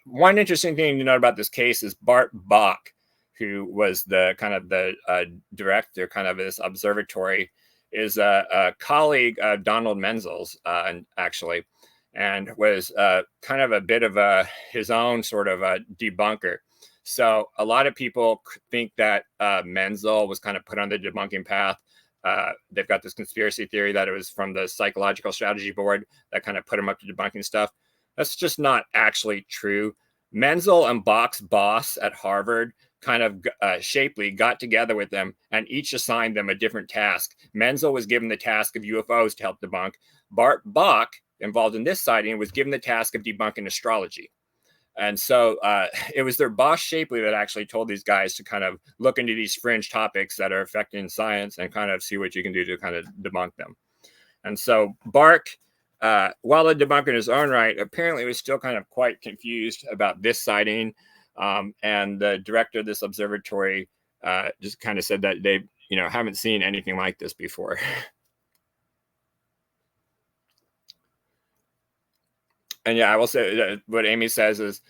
one interesting thing to note about this case is Bart Bok, who was the kind of the director kind of this observatory, is a colleague of Donald Menzel's, actually, and was kind of a bit of his own sort of a debunker. So a lot of people think that Menzel was kind of put on the debunking path. They've got this conspiracy theory that it was from the Psychological Strategy Board that kind of put him up to debunking stuff. That's just not actually true. Menzel and Bok's boss at Harvard kind of Shapley got together with them and each assigned them a different task. Menzel was given the task of UFOs to help debunk. Bart Bok, involved in this sighting, was given the task of debunking astrology. And so it was their boss Shapley that actually told these guys to kind of look into these fringe topics that are affecting science and kind of see what you can do to kind of debunk them. And so Bart, while a debunker in his own right, apparently was still kind of quite confused about this sighting. And the director of this observatory just kind of said that they, haven't seen anything like this before. And yeah, I will say what Amy says is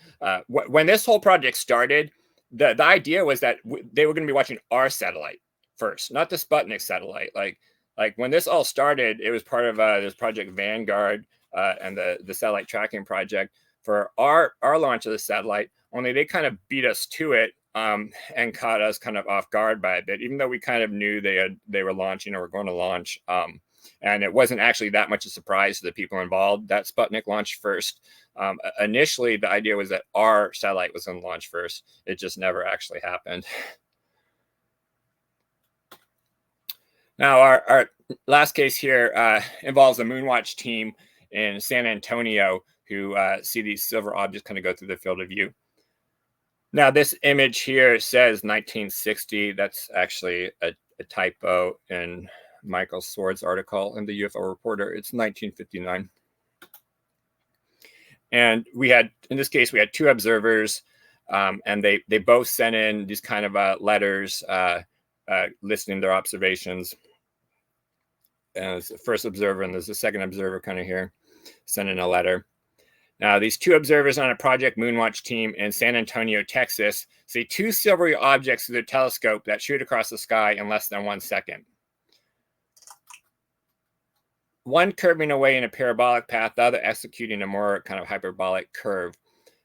when this whole project started, the idea was that they were going to be watching our satellite first, not the Sputnik satellite. Like when this all started, it was part of this Project Vanguard and the satellite tracking project for our launch of the satellite. Only they kind of beat us to it and caught us kind of off guard by a bit, even though we kind of knew they were launching or were going to launch. And it wasn't actually that much a surprise to the people involved that Sputnik launched first. Initially, the idea was that our satellite was going to launch first. It just never actually happened. Now, our last case here involves a Moonwatch team in San Antonio who see these silver objects kind of go through the field of view. Now, this image here says 1960. That's actually a typo in Michael Sword's article in the UFO Reporter. It's 1959. And in this case, we had two observers, and they both sent in these kind of letters listing their observations. And there's the first observer, and there's the second observer kind of here, sending a letter. Now, these two observers on a Project Moonwatch team in San Antonio, Texas, see two silvery objects through their telescope that shoot across the sky in less than 1 second. One curving away in a parabolic path, the other executing a more kind of hyperbolic curve.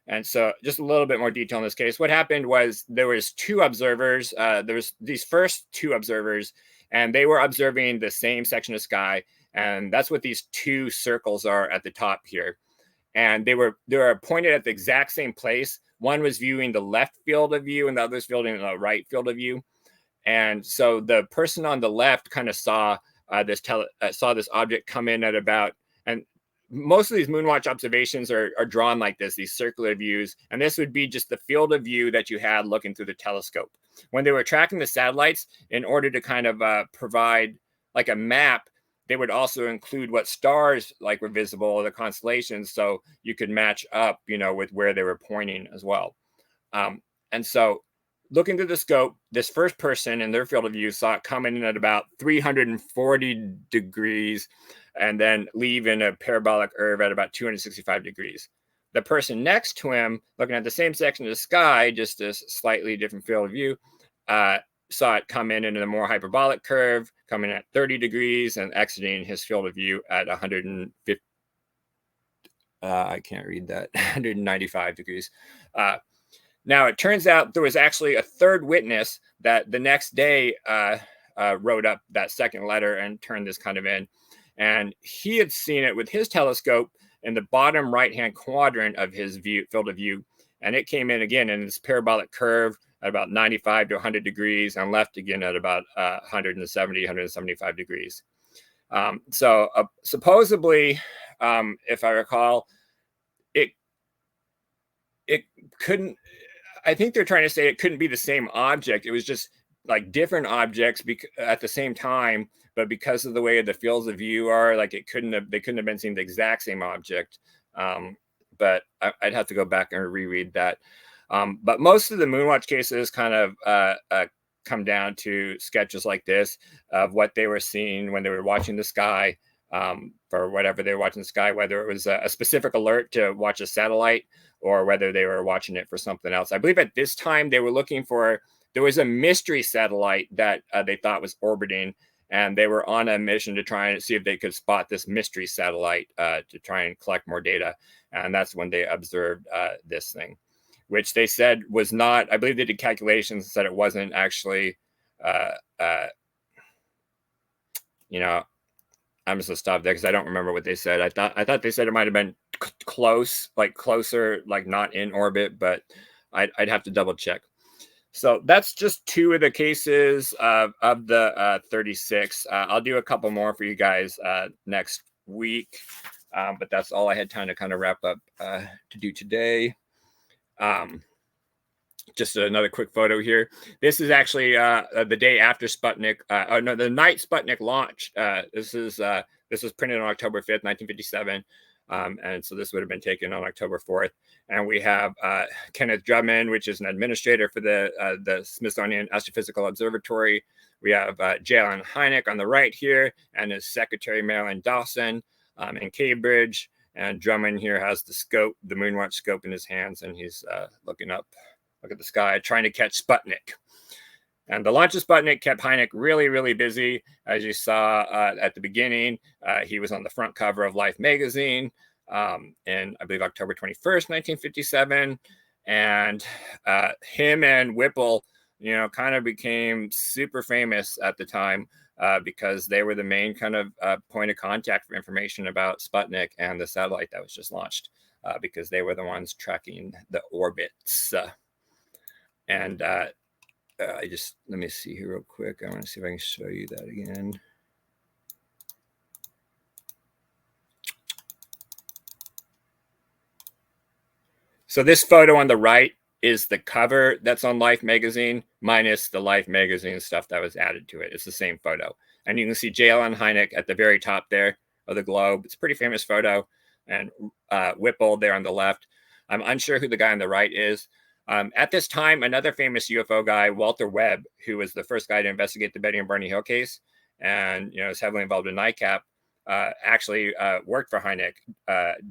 And so just a little bit more detail in this case. What happened was there was two observers. There was these first two observers, and they were observing the same section of sky. And that's what these two circles are at the top here. And they were pointed at the exact same place. One was viewing the left field of view, and the other was viewing the right field of view. And so the person on the left kind of saw this object come in at about, and most of these Moonwatch observations are drawn like this, these circular views. And this would be just the field of view that you had looking through the telescope. When they were tracking the satellites, in order to kind of provide like a map, they would also include what stars like were visible, the constellations, so you could match up, you know, with where they were pointing as well. And so looking through the scope, this first person in their field of view saw it coming in at about 340 degrees and then leave in a parabolic curve at about 265 degrees. The person next to him, looking at the same section of the sky, just a slightly different field of view, saw it come in a more hyperbolic curve, coming at 30 degrees and exiting his field of view at 150. I can't read that. 195 degrees. Now, it turns out there was actually a third witness that the next day wrote up that second letter and turned this kind of in. And he had seen it with his telescope in the bottom right-hand quadrant of his field of view. And it came in again in this parabolic curve at about 95 to 100 degrees and left again at about 170, 175 degrees. So supposedly, if I recall, it couldn't, I think they're trying to say it couldn't be the same object. It was just like different objects at the same time, but because of the way the fields of view are, like they couldn't have been seeing the exact same object. But I'd have to go back and reread that. But most of the Moonwatch cases kind of come down to sketches like this of what they were seeing when they were watching the sky, for whatever they were watching the sky, whether it was a specific alert to watch a satellite or whether they were watching it for something else. I believe at this time they were looking for, there was a mystery satellite that they thought was orbiting, and they were on a mission to try and see if they could spot this mystery satellite to try and collect more data. And that's when they observed this thing, which they said was not, I believe they did calculations and said it wasn't actually, you know, I'm just gonna stop there because I don't remember what they said. I thought they said it might have been close, like closer, like not in orbit, but I'd have to double check. So that's just two of the cases of the 36. I'll do a couple more for you guys next week, but that's all I had time to kind of wrap up to do today. Just another quick photo here. This is actually the day after Sputnik, the night Sputnik launched. This was printed on October 5th, 1957. And so this would have been taken on October 4th. And we have Kenneth Drummond, which is an administrator for the Smithsonian Astrophysical Observatory. We have J. Allen Hynek on the right here, and his secretary, Marilyn Dawson, in Cambridge. And Drummond here has the scope, the Moonwatch scope in his hands, and he's looking up. Look at the sky, trying to catch Sputnik. And the launch of Sputnik kept Hynek really, really busy. As you saw at the beginning, he was on the front cover of Life magazine in, I believe, October 21st, 1957. And him and Whipple, you know, kind of became super famous at the time because they were the main kind of point of contact for information about Sputnik and the satellite that was just launched because they were the ones tracking the orbits. And let me see here real quick. I want to see if I can show you that again. So this photo on the right is the cover that's on Life magazine minus the Life magazine stuff that was added to it. It's the same photo. And you can see J. Allen Hynek at the very top there of the globe. It's a pretty famous photo. And Whipple there on the left. I'm unsure who the guy on the right is. At this time, another famous UFO guy, Walter Webb, who was the first guy to investigate the Betty and Barney Hill case, and is heavily involved in NICAP, actually worked for Hynek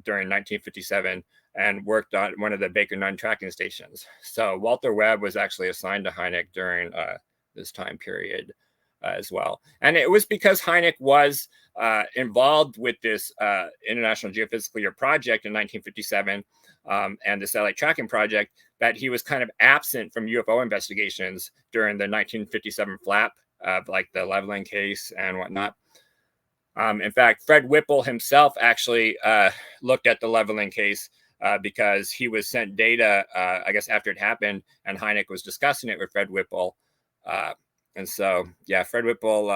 during 1957 and worked on one of the Baker 9 tracking stations. So Walter Webb was actually assigned to Hynek during this time period as well. And it was because Hynek was involved with this International Geophysical Year project in 1957 and the satellite tracking project that he was kind of absent from UFO investigations during the 1957 flap, like the leveling case and whatnot. In fact, Fred Whipple himself actually looked at the leveling case because he was sent data, I guess, after it happened, and Hynek was discussing it with Fred Whipple. And so, yeah, Fred Whipple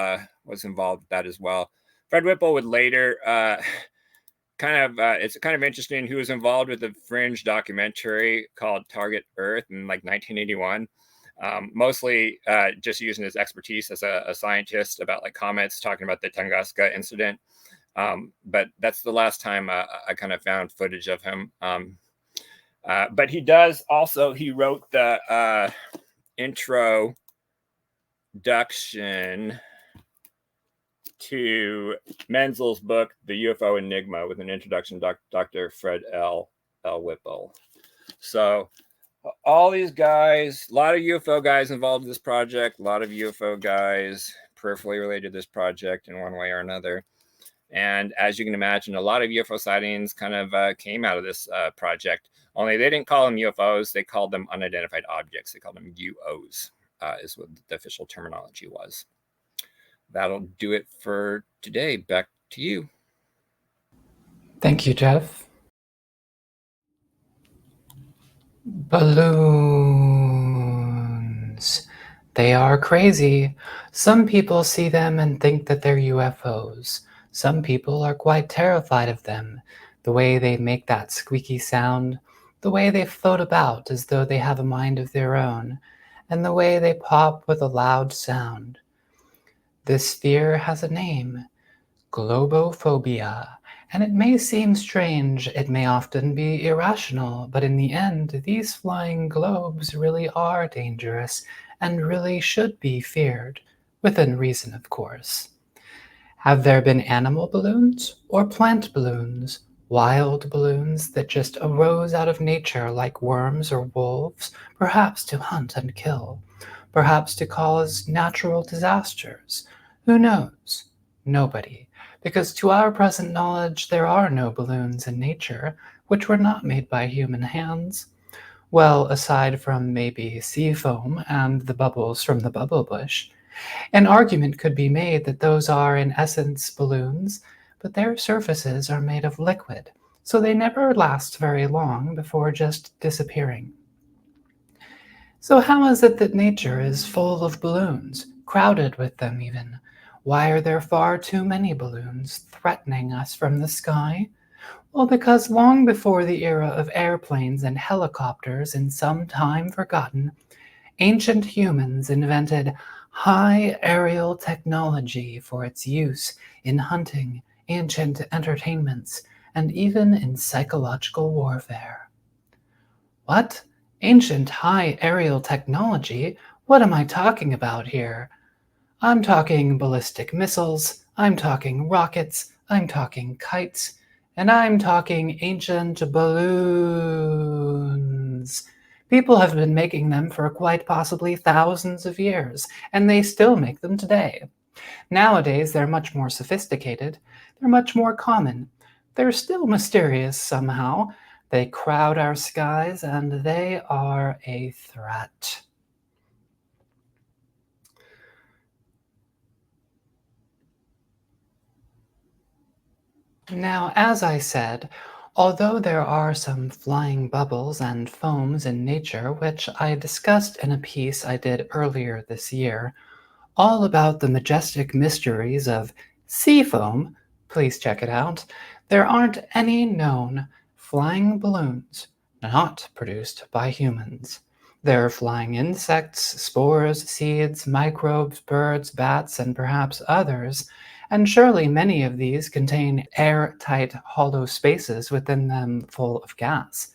was involved with that as well. Fred Whipple would later it's kind of interesting. He was involved with a fringe documentary called Target Earth in like 1981. Mostly just using his expertise as a scientist about like comets, talking about the Tunguska incident. But that's the last time I kind of found footage of him. But he wrote the introduction to Menzel's book, The UFO Enigma, with an introduction to Dr. Fred L. Whipple. So all these guys, a lot of UFO guys involved in this project, a lot of UFO guys peripherally related to this project in one way or another. And as you can imagine, a lot of UFO sightings kind of came out of this project. Only they didn't call them UFOs, they called them unidentified objects. They called them UOs, is what the official terminology was. That'll do it for today. Back to you. Thank you, Jeff. Balloons. They are crazy. Some people see them and think that they're UFOs. Some people are quite terrified of them. The way they make that squeaky sound, the way they float about as though they have a mind of their own, and the way they pop with a loud sound. This fear has a name, globophobia, and it may seem strange, it may often be irrational, but in the end, these flying globes really are dangerous and really should be feared, within reason, of course. Have there been animal balloons or plant balloons, wild balloons that just arose out of nature like worms or wolves, perhaps to hunt and kill, perhaps to cause natural disasters? Who knows? Nobody. Because to our present knowledge, there are no balloons in nature which were not made by human hands. Well, aside from maybe sea foam and the bubbles from the bubble bush, an argument could be made that those are in essence balloons, but their surfaces are made of liquid, so they never last very long before just disappearing. So how is it that nature is full of balloons, crowded with them even? Why are there far too many balloons threatening us from the sky? Well, because long before the era of airplanes and helicopters in some time forgotten, ancient humans invented high aerial technology for its use in hunting, ancient entertainments, and even in psychological warfare. What? Ancient high aerial technology? What am I talking about here? I'm talking ballistic missiles, I'm talking rockets, I'm talking kites, and I'm talking ancient balloons. People have been making them for quite possibly thousands of years, and they still make them today. Nowadays, they're much more sophisticated, they're much more common. They're still mysterious somehow. They crowd our skies, and they are a threat. Now, as I said, although there are some flying bubbles and foams in nature, which I discussed in a piece I did earlier this year, all about the majestic mysteries of sea foam, please check it out, there aren't any known flying balloons not produced by humans. There are flying insects, spores, seeds, microbes, birds, bats, and perhaps others, and surely many of these contain airtight hollow spaces within them full of gas.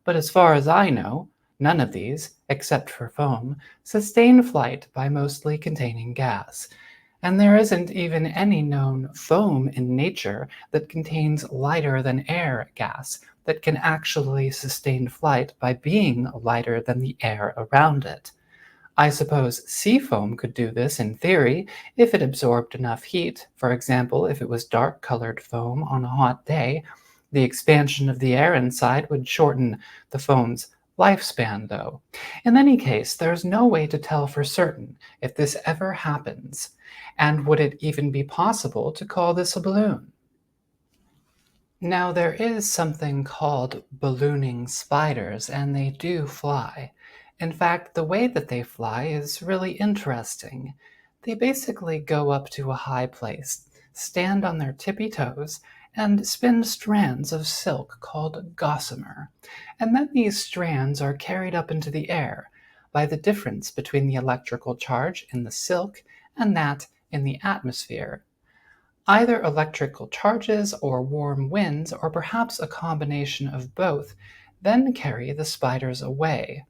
But as far as I know, none of these, except for foam, sustain flight by mostly containing gas. And there isn't even any known foam in nature that contains lighter than air gas that can actually sustain flight by being lighter than the air around it. I suppose sea foam could do this in theory if it absorbed enough heat. For example, if it was dark-colored foam on a hot day, the expansion of the air inside would shorten the foam's lifespan, though. In any case, there's no way to tell for certain if this ever happens, and would it even be possible to call this a balloon? Now, there is something called ballooning spiders, and they do fly. In fact, the way that they fly is really interesting. They basically go up to a high place, stand on their tippy toes, and spin strands of silk called gossamer. And then these strands are carried up into the air by the difference between the electrical charge in the silk and that in the atmosphere. Either electrical charges or warm winds, or perhaps a combination of both, then carry the spiders away.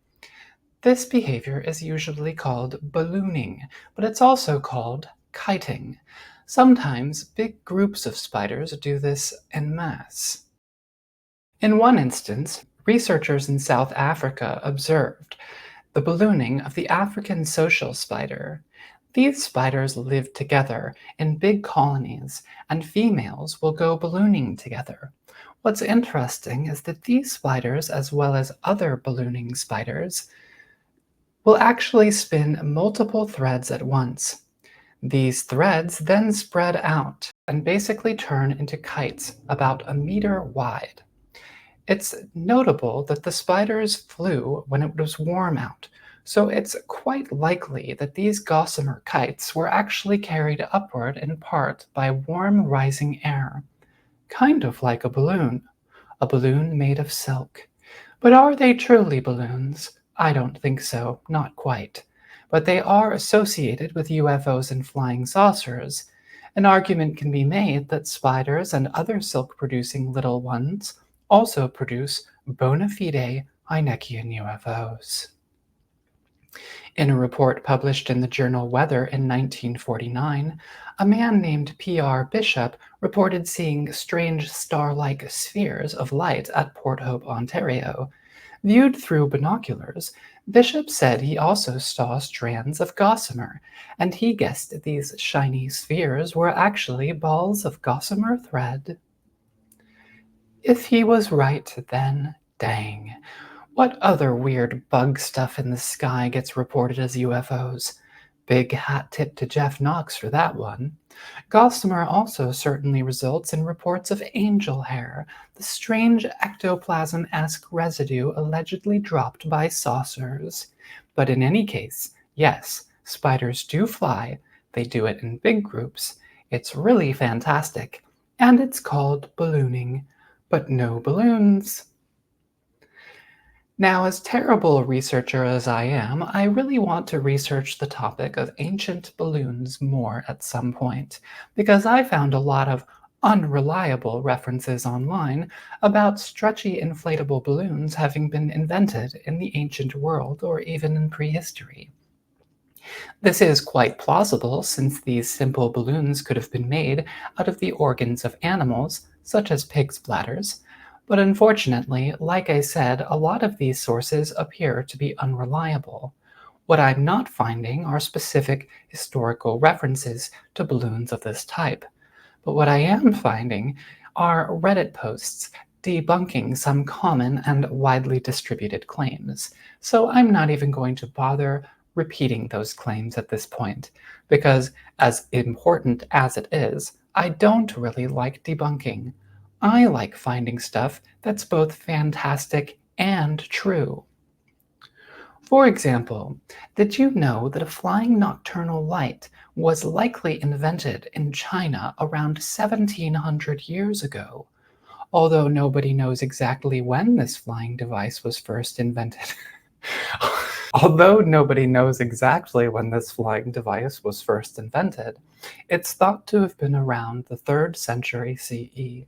This behavior is usually called ballooning, but it's also called kiting. Sometimes big groups of spiders do this en masse. In one instance, researchers in South Africa observed the ballooning of the African social spider. These spiders live together in big colonies, and females will go ballooning together. What's interesting is that these spiders, as well as other ballooning spiders, will actually spin multiple threads at once. These threads then spread out and basically turn into kites about a meter wide. It's notable that the spiders flew when it was warm out, so it's quite likely that these gossamer kites were actually carried upward in part by warm rising air, kind of like a balloon made of silk. But are they truly balloons? I don't think so, not quite. But they are associated with UFOs and flying saucers. An argument can be made that spiders and other silk-producing little ones also produce bona fide Heinekian UFOs. In a report published in the journal Weather in 1949, a man named P.R. Bishop reported seeing strange star-like spheres of light at Port Hope, Ontario. Viewed through binoculars, Bishop said he also saw strands of gossamer, and he guessed these shiny spheres were actually balls of gossamer thread. If he was right, then dang. What other weird bug stuff in the sky gets reported as UFOs? Big hat tip to Jeff Knox for that one. Gossamer also certainly results in reports of angel hair, the strange ectoplasm-esque residue allegedly dropped by saucers. But in any case, yes, spiders do fly. They do it in big groups. It's really fantastic. And it's called ballooning. But no balloons. Now, as terrible a researcher as I am, I really want to research the topic of ancient balloons more at some point, because I found a lot of unreliable references online about stretchy inflatable balloons having been invented in the ancient world or even in prehistory. This is quite plausible, since these simple balloons could have been made out of the organs of animals, such as pigs' bladders, but unfortunately, like I said, a lot of these sources appear to be unreliable. What I'm not finding are specific historical references to balloons of this type, but what I am finding are Reddit posts debunking some common and widely distributed claims, so I'm not even going to bother repeating those claims at this point, because as important as it is, I don't really like debunking. I like finding stuff that's both fantastic and true. For example, did you know that a flying nocturnal light was likely invented in China around 1700 years ago? Although nobody knows exactly when this flying device was first invented. Although nobody knows exactly when this flying device was first invented, it's thought to have been around the 3rd century CE.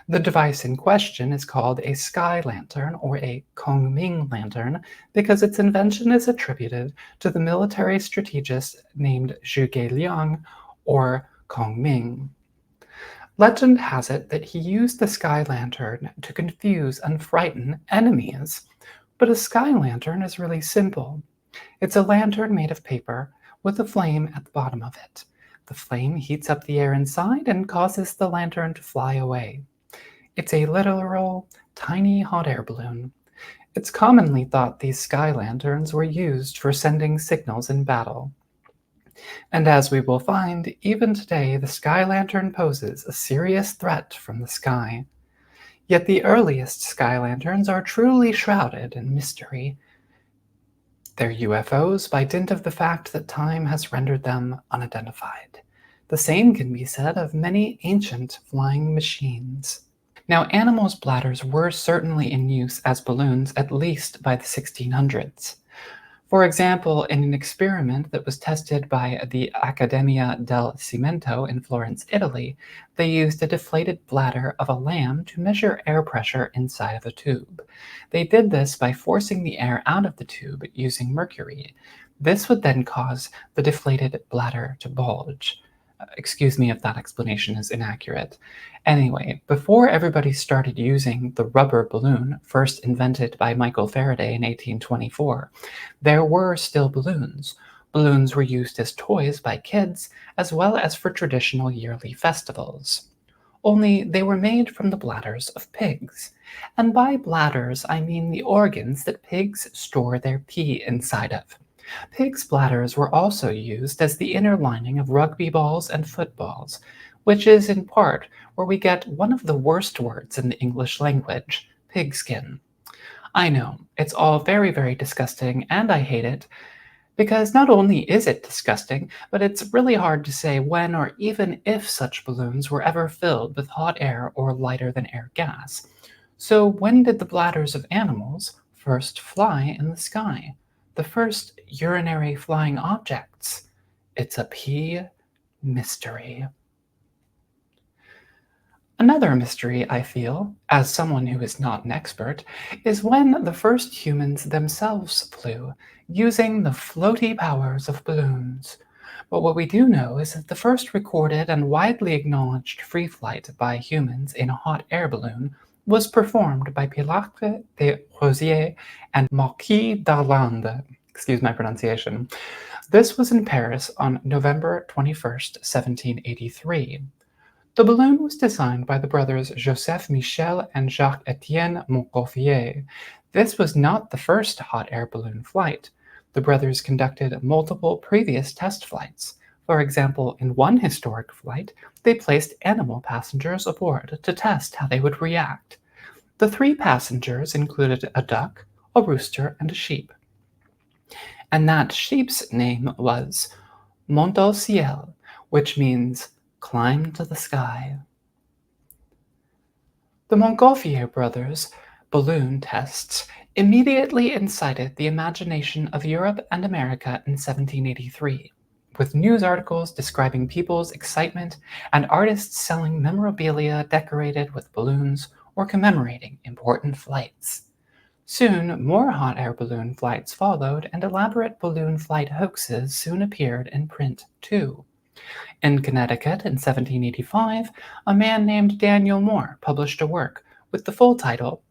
The device in question is called a sky lantern, or a Kongming lantern, because its invention is attributed to the military strategist named Zhuge Liang, or Kongming. Legend has it that he used the sky lantern to confuse and frighten enemies. But a sky lantern is really simple. It's a lantern made of paper with a flame at the bottom of it. The flame heats up the air inside and causes the lantern to fly away. It's a literal, tiny hot air balloon. It's commonly thought these sky lanterns were used for sending signals in battle. And as we will find, even today the sky lantern poses a serious threat from the sky. Yet the earliest sky lanterns are truly shrouded in mystery. They're UFOs by dint of the fact that time has rendered them unidentified. The same can be said of many ancient flying machines. Now, animals' bladders were certainly in use as balloons at least by the 1600s. For example, in an experiment that was tested by the Accademia del Cimento in Florence, Italy, they used a deflated bladder of a lamb to measure air pressure inside of a tube. They did this by forcing the air out of the tube using mercury. This would then cause the deflated bladder to bulge. Excuse me if that explanation is inaccurate. Anyway, before everybody started using the rubber balloon, first invented by Michael Faraday in 1824, there were still balloons. Balloons were used as toys by kids, as well as for traditional yearly festivals. Only they were made from the bladders of pigs. And by bladders, I mean the organs that pigs store their pee inside of. Pigs' bladders were also used as the inner lining of rugby balls and footballs, which is in part where we get one of the worst words in the English language, pigskin. I know, it's all very, very disgusting, and I hate it, because not only is it disgusting, but it's really hard to say when or even if such balloons were ever filled with hot air or lighter than air gas. So when did the bladders of animals first fly in the sky? The first urinary flying objects. It's a pea mystery. Another mystery, I feel, as someone who is not an expert, is when the first humans themselves flew, using the floaty powers of balloons. But what we do know is that the first recorded and widely acknowledged free flight by humans in a hot air balloon was performed by Pilatre de Rosier and Marquis d'Arlande. Excuse my pronunciation. This was in Paris on November 21st, 1783. The balloon was designed by the brothers Joseph Michel and Jacques-Étienne Montgolfier. This was not the first hot air balloon flight. The brothers conducted multiple previous test flights. For example, in one historic flight, they placed animal passengers aboard to test how they would react. The 3 passengers included a duck, a rooster, and a sheep. And that sheep's name was Mont au Ciel, which means climb to the sky. The Montgolfier brothers' balloon tests immediately incited the imagination of Europe and America in 1783, with news articles describing people's excitement and artists selling memorabilia decorated with balloons or commemorating important flights. Soon, more hot air balloon flights followed, and elaborate balloon flight hoaxes soon appeared in print too. In Connecticut in 1785, a man named Daniel Moore published a work with the full title,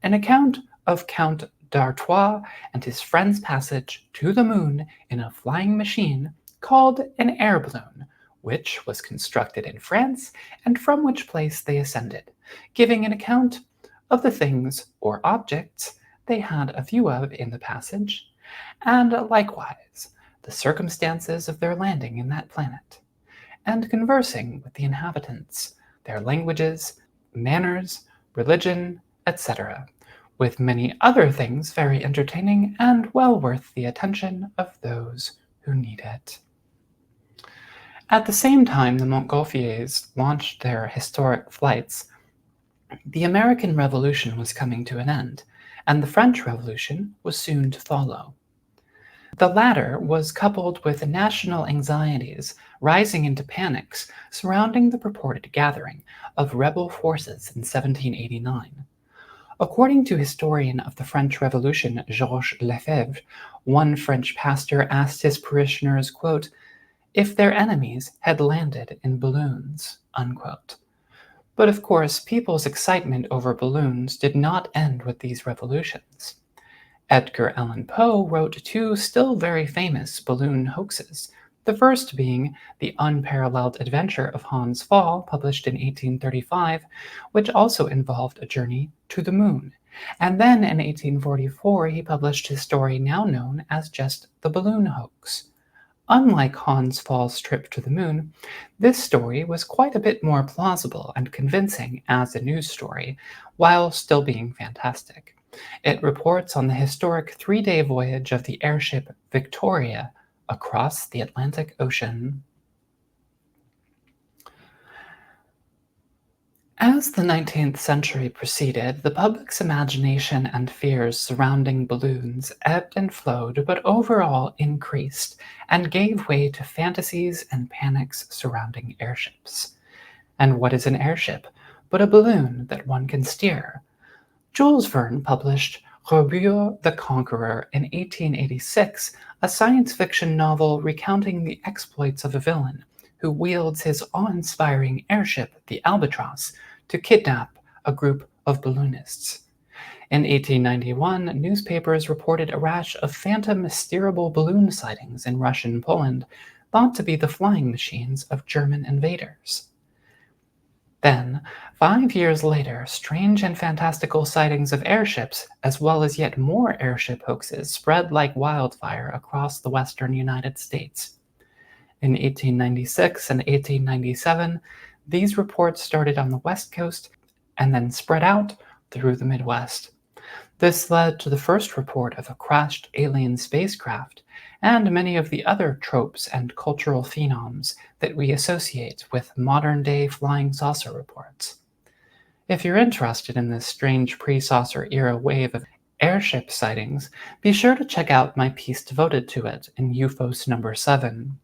An Account of Count d'Artois and His Friend's Passage to the Moon in a Flying Machine called an Air Balloon, which was constructed in France and from which place they ascended, giving an account of the things or objects they had a view of in the passage, and likewise the circumstances of their landing in that planet, and conversing with the inhabitants, their languages, manners, religion, etc., with many other things very entertaining and well worth the attention of those who need it. At the same time the Montgolfiers launched their historic flights, the American Revolution was coming to an end, and the French Revolution was soon to follow. The latter was coupled with national anxieties rising into panics surrounding the purported gathering of rebel forces in 1789. According to historian of the French Revolution Georges Lefebvre, one French pastor asked his parishioners, quote, if their enemies had landed in balloons, unquote. But of course, people's excitement over balloons did not end with these revolutions. Edgar Allan Poe wrote 2 still very famous balloon hoaxes, the first being The Unparalleled Adventure of Hans Pfaall, published in 1835, which also involved a journey to the moon. And then in 1844 he published his story now known as just The Balloon Hoax. Unlike Hans Pfaall's trip to the moon, this story was quite a bit more plausible and convincing as a news story, while still being fantastic. It reports on the historic 3-day voyage of the airship Victoria across the Atlantic Ocean. As the 19th century proceeded, the public's imagination and fears surrounding balloons ebbed and flowed, but overall increased and gave way to fantasies and panics surrounding airships. And what is an airship but a balloon that one can steer? Jules Verne published Robur the Conqueror in 1886, a science fiction novel recounting the exploits of a villain who wields his awe-inspiring airship, the Albatross, to kidnap a group of balloonists. In 1891, newspapers reported a rash of phantom steerable balloon sightings in Russian Poland, thought to be the flying machines of German invaders. Then, 5 years later, strange and fantastical sightings of airships, as well as yet more airship hoaxes, spread like wildfire across the western United States. In 1896 and 1897, these reports started on the West Coast and then spread out through the Midwest. This led to the first report of a crashed alien spacecraft and many of the other tropes and cultural phenoms that we associate with modern-day flying saucer reports. If you're interested in this strange pre-saucer era wave of airship sightings, be sure to check out my piece devoted to it in Ufos number 7.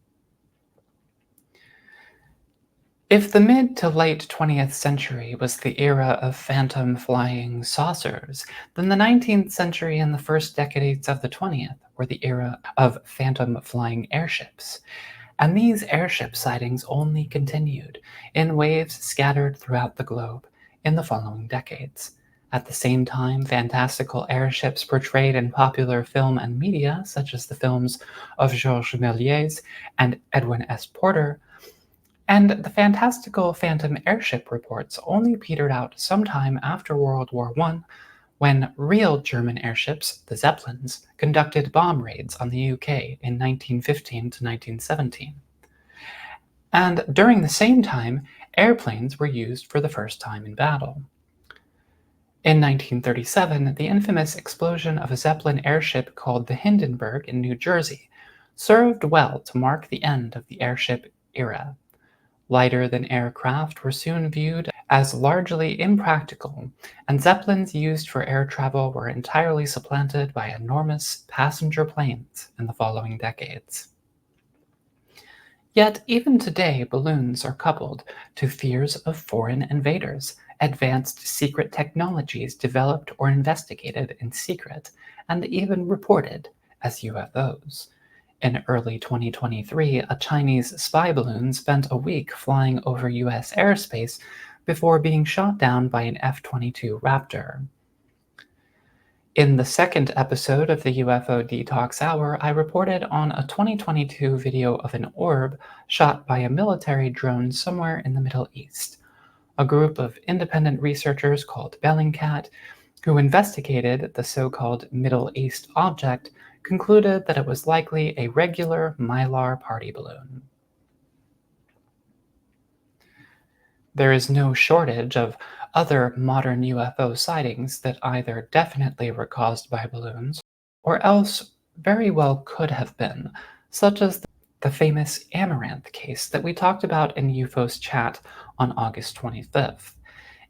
If the mid to late 20th century was the era of phantom flying saucers, then the 19th century and the first decades of the 20th were the era of phantom flying airships. And these airship sightings only continued in waves scattered throughout the globe in the following decades. At the same time, fantastical airships portrayed in popular film and media, such as the films of Georges Méliès and Edwin S. Porter, and the fantastical phantom airship reports only petered out sometime after World War I, when real German airships, the Zeppelins, conducted bomb raids on the UK in 1915 to 1917. And during the same time, airplanes were used for the first time in battle. In 1937, the infamous explosion of a Zeppelin airship called the Hindenburg in New Jersey served well to mark the end of the airship era. Lighter-than-air craft were soon viewed as largely impractical, and Zeppelins used for air travel were entirely supplanted by enormous passenger planes in the following decades. Yet, even today, balloons are coupled to fears of foreign invaders, advanced secret technologies developed or investigated in secret, and even reported as UFOs. In early 2023, a Chinese spy balloon spent a week flying over US airspace before being shot down by an F-22 Raptor. In the second episode of the UFO Detox Hour, I reported on a 2022 video of an orb shot by a military drone somewhere in the Middle East. A group of independent researchers called Bellingcat, who investigated the so-called Middle East object, concluded that it was likely a regular Mylar party balloon. There is no shortage of other modern UFO sightings that either definitely were caused by balloons, or else very well could have been, such as the famous Amaranth case that we talked about in Ufos chat on August 25th.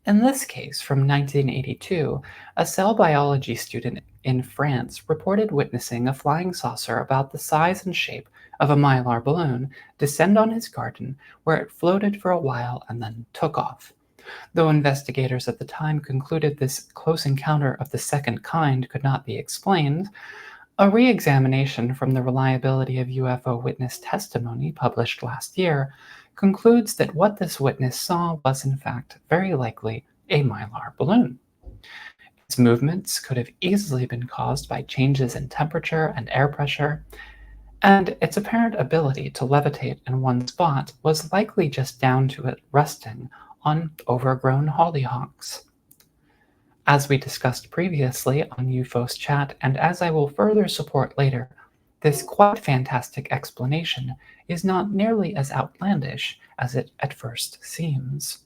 In this case, from 1982, a cell biology student in France reported witnessing a flying saucer about the size and shape of a Mylar balloon descend on his garden, where it floated for a while and then took off. Though investigators at the time concluded this close encounter of the second kind could not be explained, a re-examination from the reliability of UFO witness testimony published last year concludes that what this witness saw was in fact very likely a Mylar balloon. Its movements could have easily been caused by changes in temperature and air pressure, and its apparent ability to levitate in one spot was likely just down to it resting on overgrown hollyhocks. As we discussed previously on Ufos chat, and as I will further support later, this quite fantastic explanation is not nearly as outlandish as it at first seems.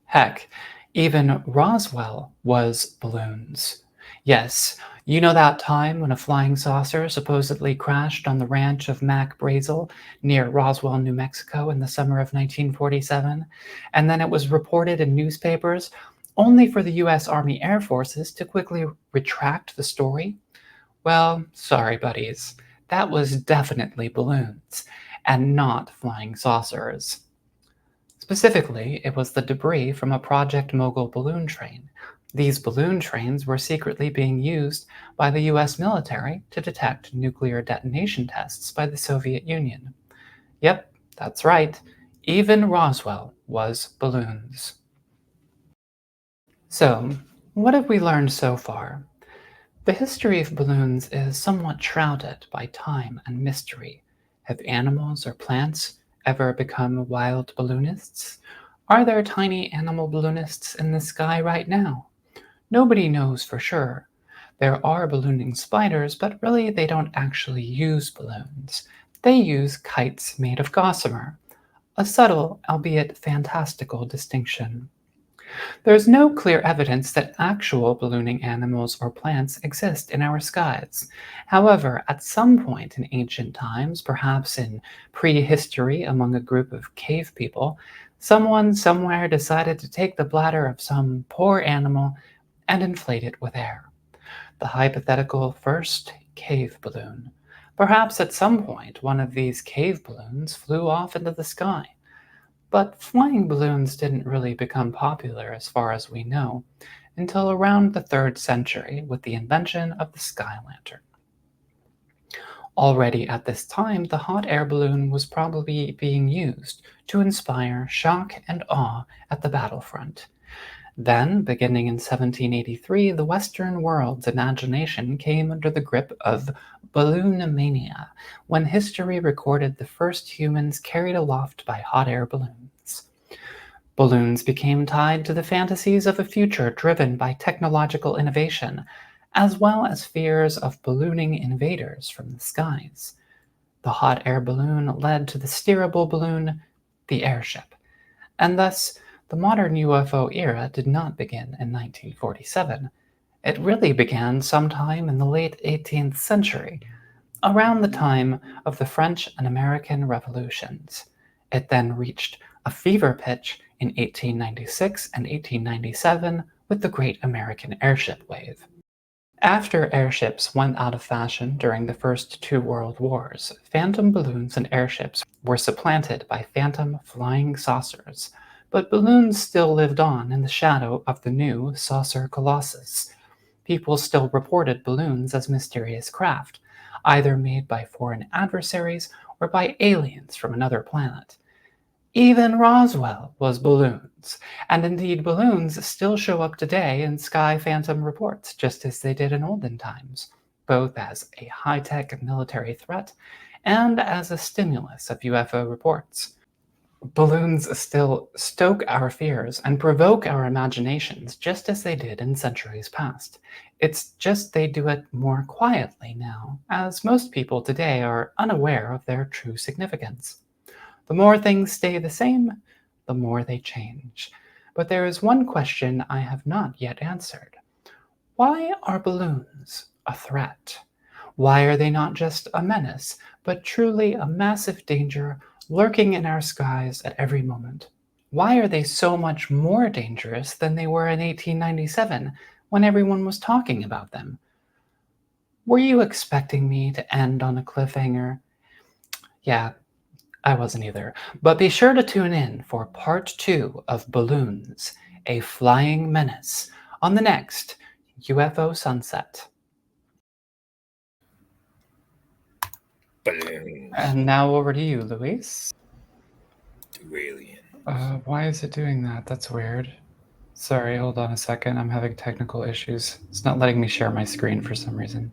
Heck, Even Roswell was balloons. Yes, you know that time when a flying saucer supposedly crashed on the ranch of Mac Brazel near Roswell, New Mexico in the summer of 1947, and then it was reported in newspapers only for the US Army Air Forces to quickly retract the story? Well, sorry, buddies. That was definitely balloons, and not flying saucers. Specifically, it was the debris from a Project Mogul balloon train. These balloon trains were secretly being used by the US military to detect nuclear detonation tests by the Soviet Union. Yep, that's right. Even Roswell was balloons. So, what have we learned so far? The history of balloons is somewhat shrouded by time and mystery. Have animals or plants ever become wild balloonists? Are there tiny animal balloonists in the sky right now? Nobody knows for sure. There are ballooning spiders, but really they don't actually use balloons. They use kites made of gossamer, a subtle, albeit fantastical distinction. There's no clear evidence that actual ballooning animals or plants exist in our skies. However, at some point in ancient times, perhaps in prehistory among a group of cave people, someone somewhere decided to take the bladder of some poor animal and inflate it with air. The hypothetical first cave balloon. Perhaps at some point one of these cave balloons flew off into the sky. But flying balloons didn't really become popular, as far as we know, until around the 3rd century with the invention of the sky lantern. Already at this time, the hot air balloon was probably being used to inspire shock and awe at the battlefront. Then, beginning in 1783, the Western world's imagination came under the grip of balloon mania, when history recorded the first humans carried aloft by hot air balloons. Balloons became tied to the fantasies of a future driven by technological innovation, as well as fears of ballooning invaders from the skies. The hot air balloon led to the steerable balloon, the airship, and thus the modern UFO era did not begin in 1947. It really began sometime in the late 18th century, around the time of the French and American Revolutions. It then reached a fever pitch in 1896 and 1897 with the Great American Airship Wave. After airships went out of fashion during the first two world wars, phantom balloons and airships were supplanted by phantom flying saucers, but balloons still lived on in the shadow of the new saucer colossus. People still reported balloons as mysterious craft, either made by foreign adversaries or by aliens from another planet. Even Roswell was balloons, and indeed balloons still show up today in sky phantom reports, just as they did in olden times, both as a high-tech military threat and as a stimulus of UFO reports. Balloons still stoke our fears and provoke our imaginations just as they did in centuries past. It's just they do it more quietly now, as most people today are unaware of their true significance. The more things stay the same, the more they change. But there is one question I have not yet answered. Why are balloons a threat? Why are they not just a menace, but truly a massive danger lurking in our skies at every moment? Why are they so much more dangerous than they were in 1897 when everyone was talking about them? Were you expecting me to end on a cliffhanger? Yeah, I wasn't either. But be sure to tune in for part 2 of Balloons, a Flying Menace, on the next UFO Sunset. Balloons. And now over to you, Luis. Alien. Why is it doing that? That's weird. Sorry, hold on a second. I'm having technical issues. It's not letting me share my screen for some reason.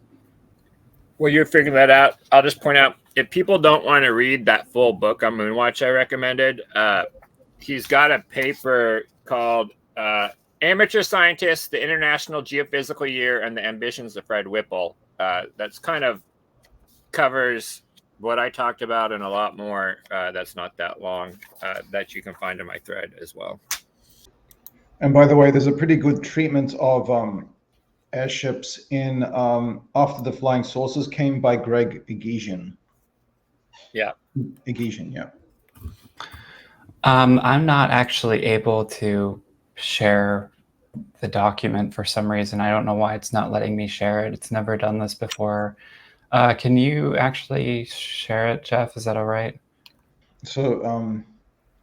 Well, you're figuring that out. I'll just point out, if people don't want to read that full book on Moonwatch I recommended, he's got a paper called Amateur Scientists, the International Geophysical Year, and the Ambitions of Fred Whipple. That's kind of covers what I talked about and a lot more. That's not that long, that you can find in my thread as well. And by the way, there's a pretty good treatment of airships in After the Flying Saucers came by Greg Egesian. Yeah. Egesian, yeah. I'm not actually able to share the document for some reason. I don't know why it's not letting me share it. It's never done this before. Can you actually share it, Jeff? Is that all right? So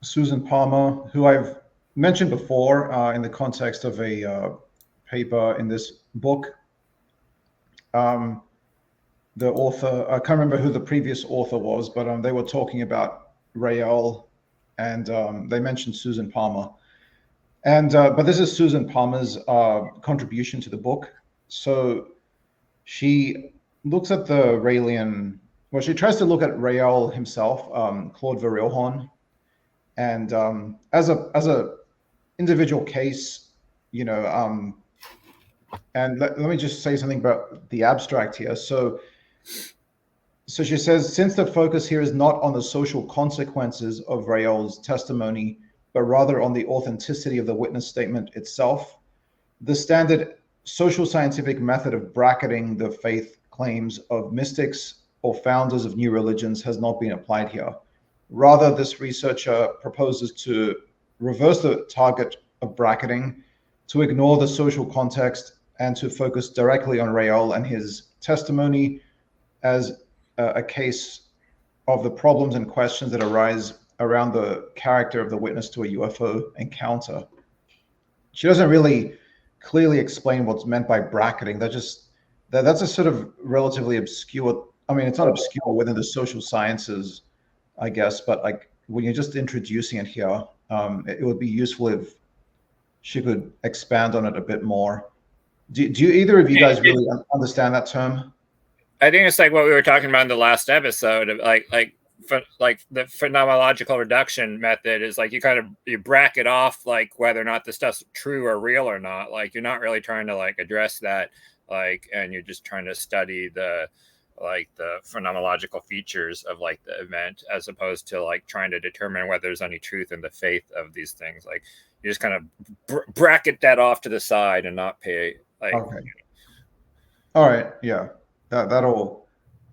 Susan Palmer, who I've mentioned before in the context of a paper in this book, the author, I can't remember who the previous author was, but they were talking about Rael, and they mentioned Susan Palmer. And but this is Susan Palmer's contribution to the book. So she looks at the Raelian. Well, she tries to look at Rael himself, Claude Vorillhon, and as a individual case, you know. And let me just say something about the abstract here. So she says, since the focus here is not on the social consequences of Rael's testimony, but rather on the authenticity of the witness statement itself, the standard social scientific method of bracketing the faith claims of mystics or founders of new religions has not been applied here. Rather, this researcher proposes to reverse the target of bracketing, to ignore the social context, and to focus directly on Rael and his testimony as a case of the problems and questions that arise around the character of the witness to a UFO encounter. She doesn't really clearly explain what's meant by bracketing. That's a sort of relatively obscure. I mean, it's not obscure within the social sciences, I guess, but like when you're just introducing it here, it would be useful if she could expand on it a bit more. Do you either of you guys really understand that term? I think it's like what we were talking about in the last episode of like the phenomenological reduction method is like you bracket off like whether or not the stuff's true or real or not. Like you're not really trying to like address that, like, and you're just trying to study the phenomenological features of like the event, as opposed to like trying to determine whether there's any truth in the faith of these things. Like you just kind of bracket that off to the side and not pay like. Okay. All right. Yeah.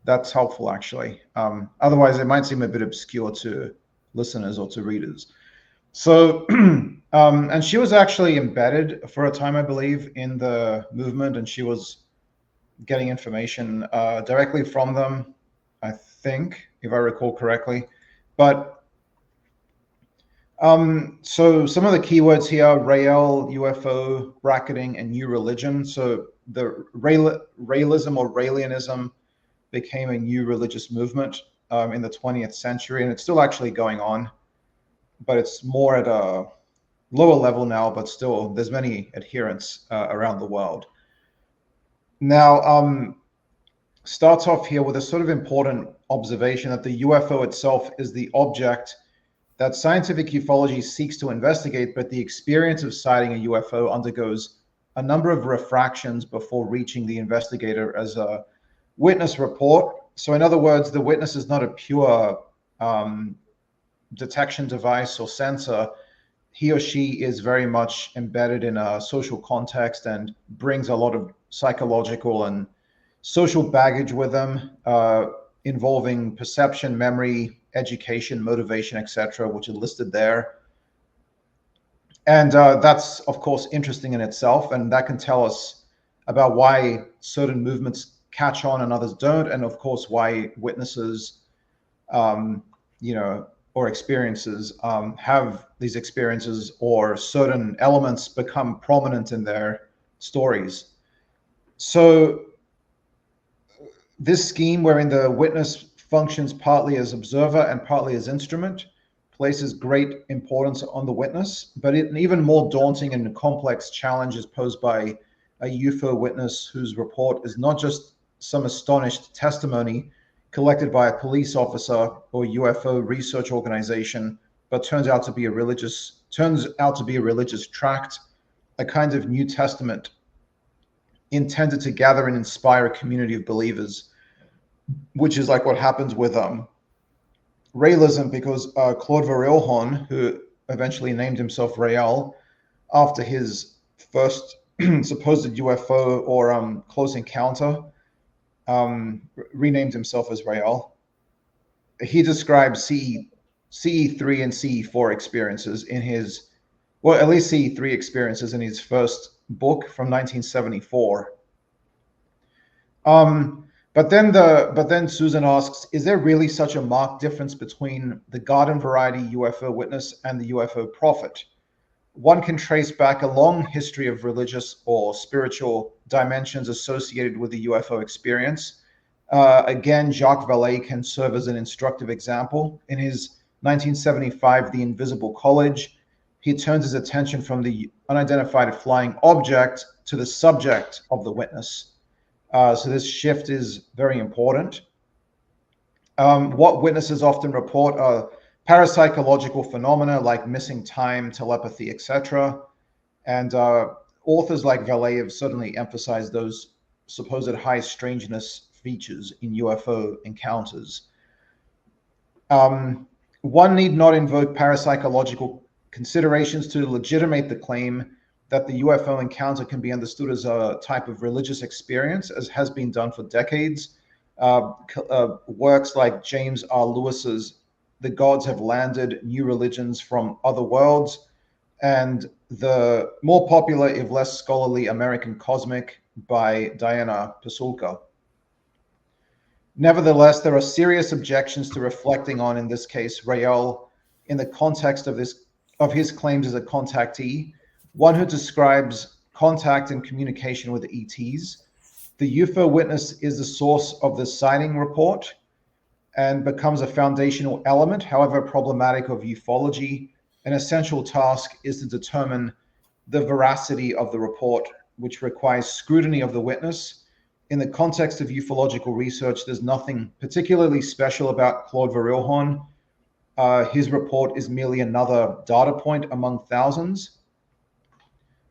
That's helpful actually. Otherwise, it might seem a bit obscure to listeners or to readers. So, and she was actually embedded for a time, I believe, in the movement, and she was getting information directly from them, I think, if I recall correctly. But so some of the keywords here: Rael, UFO, bracketing, and new religion. So the Raelism or Raelianism became a new religious movement in the 20th century, and it's still actually going on, but it's more at a lower level now, but still there's many adherents around the world. Now, starts off here with a sort of important observation that the UFO itself is the object that scientific ufology seeks to investigate, but the experience of sighting a UFO undergoes a number of refractions before reaching the investigator as a witness report. So in other words, the witness is not a pure detection device or sensor. He or she is very much embedded in a social context and brings a lot of psychological and social baggage with them, involving perception, memory, education, motivation, etc., which are listed there. And that's, of course, interesting in itself, and that can tell us about why certain movements catch on and others don't, and of course why witnesses, or experiences have these experiences, or certain elements become prominent in their stories. So this scheme, wherein the witness functions partly as observer and partly as instrument, places great importance on the witness, but an even more daunting and complex challenge is posed by a UFO witness whose report is not just some astonished testimony collected by a police officer or UFO research organization, but turns out to be a religious tract, a kind of New Testament intended to gather and inspire a community of believers, which is like what happens with Raelism, because Claude Vorillhon, who eventually named himself Rael, after his first supposed UFO or close encounter, renamed himself as Rael. He describes CE3 and CE4 experiences in his, well, at least CE3 experiences in his first book from 1974. But then Susan asks, is there really such a marked difference between the garden variety UFO witness and the UFO prophet? One can trace back a long history of religious or spiritual dimensions associated with the UFO experience. Again, Jacques Vallée can serve as an instructive example. In his 1975 The Invisible College, he turns his attention from the unidentified flying object to the subject of the witness. So this shift is very important. What witnesses often report are parapsychological phenomena like missing time, telepathy, etc. And authors like Vallée have certainly emphasized those supposed high strangeness features in UFO encounters. One need not invoke parapsychological considerations to legitimate the claim that the UFO encounter can be understood as a type of religious experience, as has been done for decades. Works like James R. Lewis's The Gods Have Landed, New Religions from Other Worlds, and the more popular, if less scholarly, American Cosmic by Diana Pasulka. Nevertheless, there are serious objections to reflecting on, in this case, Rael in the context of his claims as a contactee, one who describes contact and communication with ETs. The UFO witness is the source of the sighting report and becomes a foundational element, however problematic, of ufology. An essential task is to determine the veracity of the report, which requires scrutiny of the witness. In the context of ufological research, there's nothing particularly special about Claude Vorillhon. His report is merely another data point among thousands.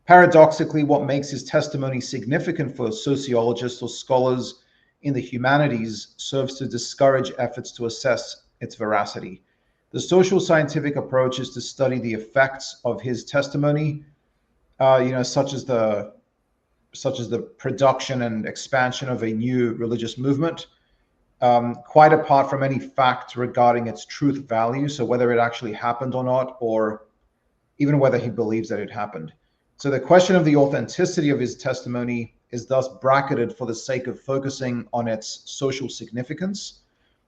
Paradoxically, what makes his testimony significant for sociologists or scholars in the humanities serves to discourage efforts to assess its veracity. The social scientific approach is to study the effects of his testimony, such as the production and expansion of a new religious movement, quite apart from any fact regarding its truth value, so whether it actually happened or not, or even whether he believes that it happened. So the question of the authenticity of his testimony is thus bracketed for the sake of focusing on its social significance.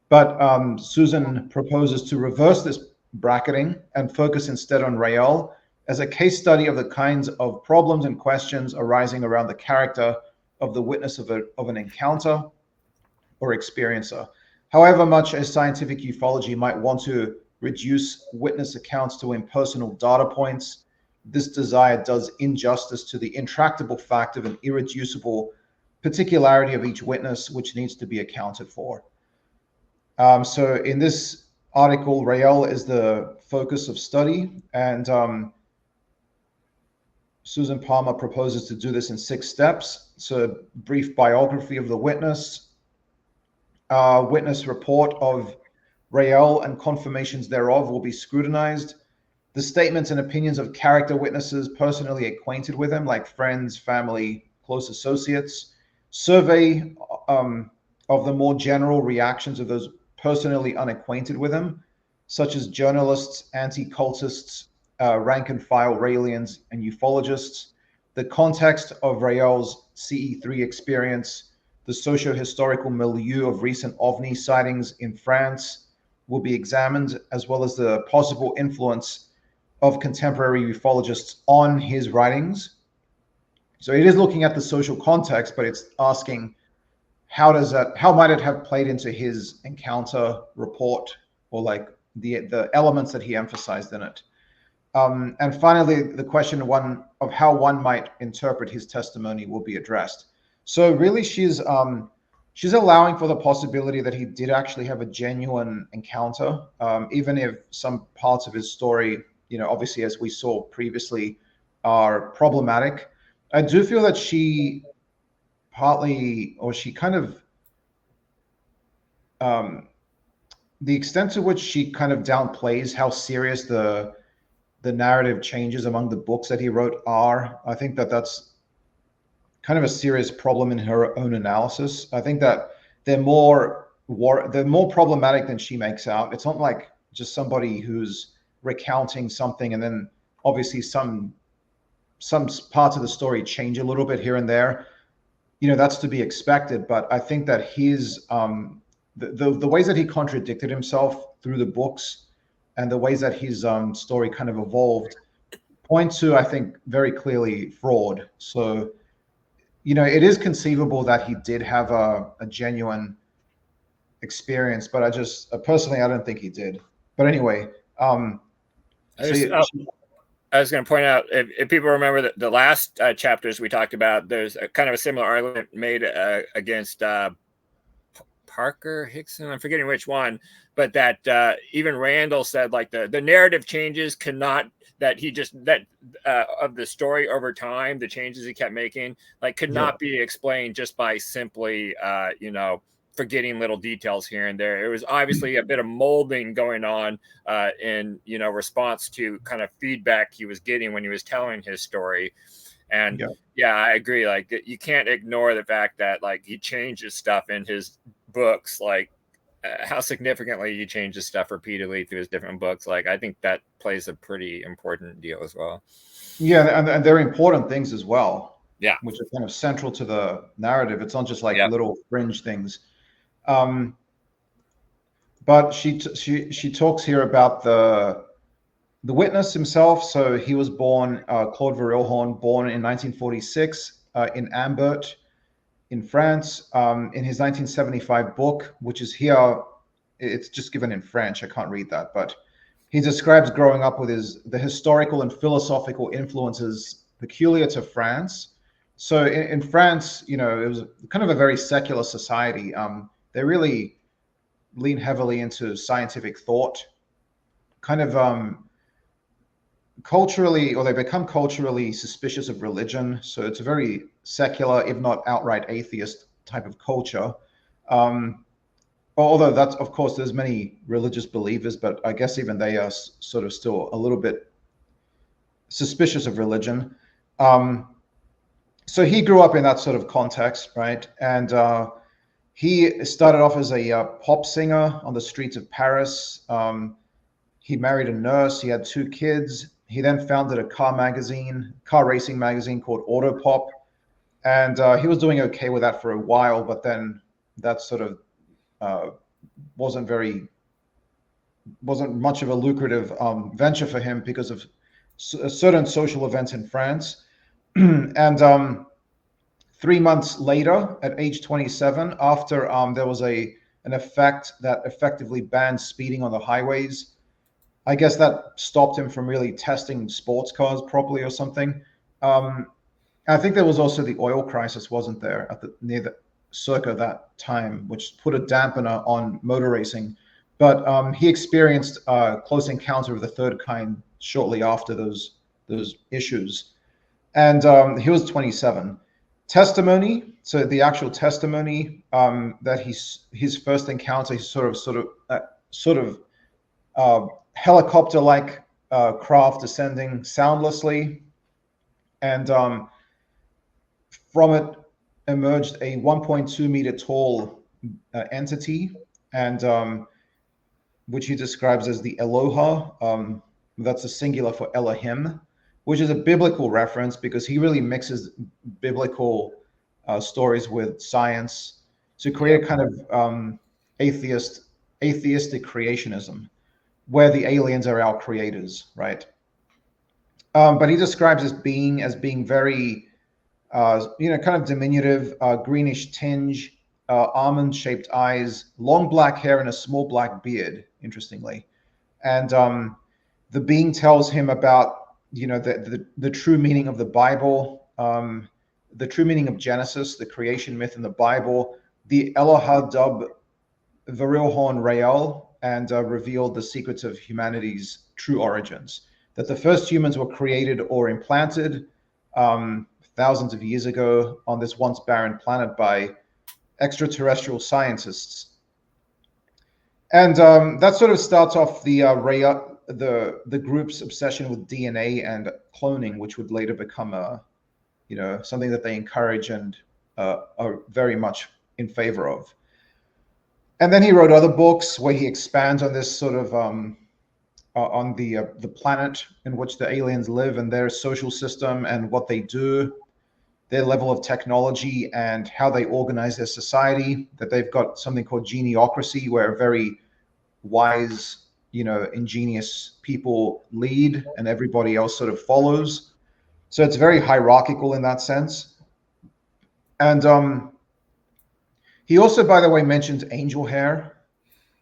But Susan proposes to reverse this bracketing and focus instead on Rael as a case study of the kinds of problems and questions arising around the character of the witness of an encounter or experiencer. However much as scientific ufology might want to reduce witness accounts to impersonal data points, this desire does injustice to the intractable fact of an irreducible particularity of each witness, which needs to be accounted for. So in this article, Rael is the focus of study, and Susan Palmer proposes to do this in 6 steps. So brief biography of the witness, witness report of Rael and confirmations thereof will be scrutinized. The statements and opinions of character witnesses personally acquainted with him, like friends, family, close associates. Survey of the more general reactions of those personally unacquainted with him, such as journalists, anti-cultists, rank and file Raelians, and ufologists. The context of Rael's CE3 experience, the socio-historical milieu of recent OVNI sightings in France will be examined, as well as the possible influence of contemporary ufologists on his writings. So it is looking at the social context, but it's asking how might it have played into his encounter report, or like the elements that he emphasized in it. And finally, the question of how one might interpret his testimony will be addressed. So really, she's allowing for the possibility that he did actually have a genuine encounter, even if some parts of his story, obviously, as we saw previously, are problematic. I do feel that she kind of, the extent to which she kind of downplays how serious the the narrative changes among the books that he wrote are. I think that that's kind of a serious problem in her own analysis. I think that they're more problematic than she makes out. It's not like just somebody who's recounting something and then obviously some parts of the story change a little bit here and there. That's to be expected. But I think that his the ways that he contradicted himself through the books and the ways that his story kind of evolved point to, I think, very clearly fraud. So, it is conceivable that he did have a genuine experience, but personally, I don't think he did. But anyway, I was going to point out, if people remember the last chapters we talked about, there's a kind of a similar argument made against Parker Hickson. I'm forgetting which one, but that even Randall said like the narrative changes cannot, that he just of the story over time, the changes he kept making, like could not be explained just by simply forgetting little details here and there. It was obviously a bit of molding going on in response to kind of feedback he was getting when he was telling his story. And I agree. Like you can't ignore the fact that like he changes stuff in his books, like how significantly he changes stuff repeatedly through his different books. Like I think that plays a pretty important deal as well. Yeah, and they're important things as well. Yeah, which are kind of central to the narrative. It's not just like little fringe things. But she talks here about the witness himself. So he was born, Claude Vorillhon, born in 1946 in Ambert in France. In his 1975 book, which is here, it's just given in French. I can't read that, but he describes growing up with the historical and philosophical influences peculiar to France. So in France, it was kind of a very secular society. They really lean heavily into scientific thought, kind of culturally, or they become culturally suspicious of religion. So it's a very secular, if not outright atheist type of culture. Although that's, of course, there's many religious believers, but I guess even they are sort of still a little bit suspicious of religion. So he grew up in that sort of context, right? And he started off as a pop singer on the streets of Paris. He married a nurse. He had 2 kids. He then founded a car racing magazine called Autopop. And he was doing okay with that for a while, but then that sort of wasn't much of a lucrative venture for him because of certain social events in France. And 3 months later, at age 27, after there was an effect that effectively banned speeding on the highways, I guess that stopped him from really testing sports cars properly or something. I think there was also the oil crisis, wasn't there, circa that time, which put a dampener on motor racing. But he experienced a close encounter of the third kind shortly after those issues. And he was 27. Testimony, so the actual testimony that his first encounter, his sort of helicopter-like craft descending soundlessly, and from it emerged a 1.2 meter tall entity, and which he describes as the Eloha. That's a singular for Elohim, which is a biblical reference because he really mixes biblical stories with science to create a kind of atheistic creationism, where the aliens are our creators, right? But he describes as being very, kind of diminutive, greenish tinge, almond-shaped eyes, long black hair, and a small black beard, interestingly. And the being tells him about, the true meaning of the Bible, the true meaning of Genesis, the creation myth in the Bible, the Eloha dub Vorillhon Real, and revealed the secrets of humanity's true origins. That the first humans were created or implanted thousands of years ago on this once barren planet by extraterrestrial scientists. And that sort of starts off the the group's obsession with DNA and cloning, which would later become something that they encourage and are very much in favor of. And then he wrote other books where he expands on this sort of on the planet in which the aliens live and their social system and what they do, their level of technology and how they organize their society. That they've got something called geniocracy, where very wise, ingenious people lead and everybody else sort of follows. So it's very hierarchical in that sense. And he also, by the way, mentioned angel hair,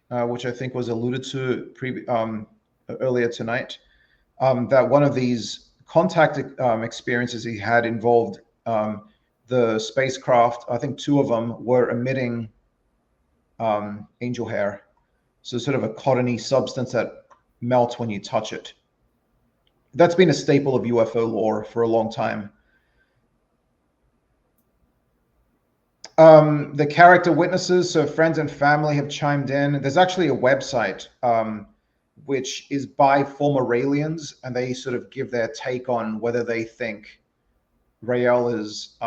which I think was alluded to earlier tonight. That one of these contact experiences he had involved the spacecraft. I think 2 of them were emitting angel hair. So sort of a cottony substance that melts when you touch it. That's been a staple of UFO lore for a long time. The character witnesses, so friends and family have chimed in. There's actually a website which is by former aliens, and they sort of give their take on whether they think Rael is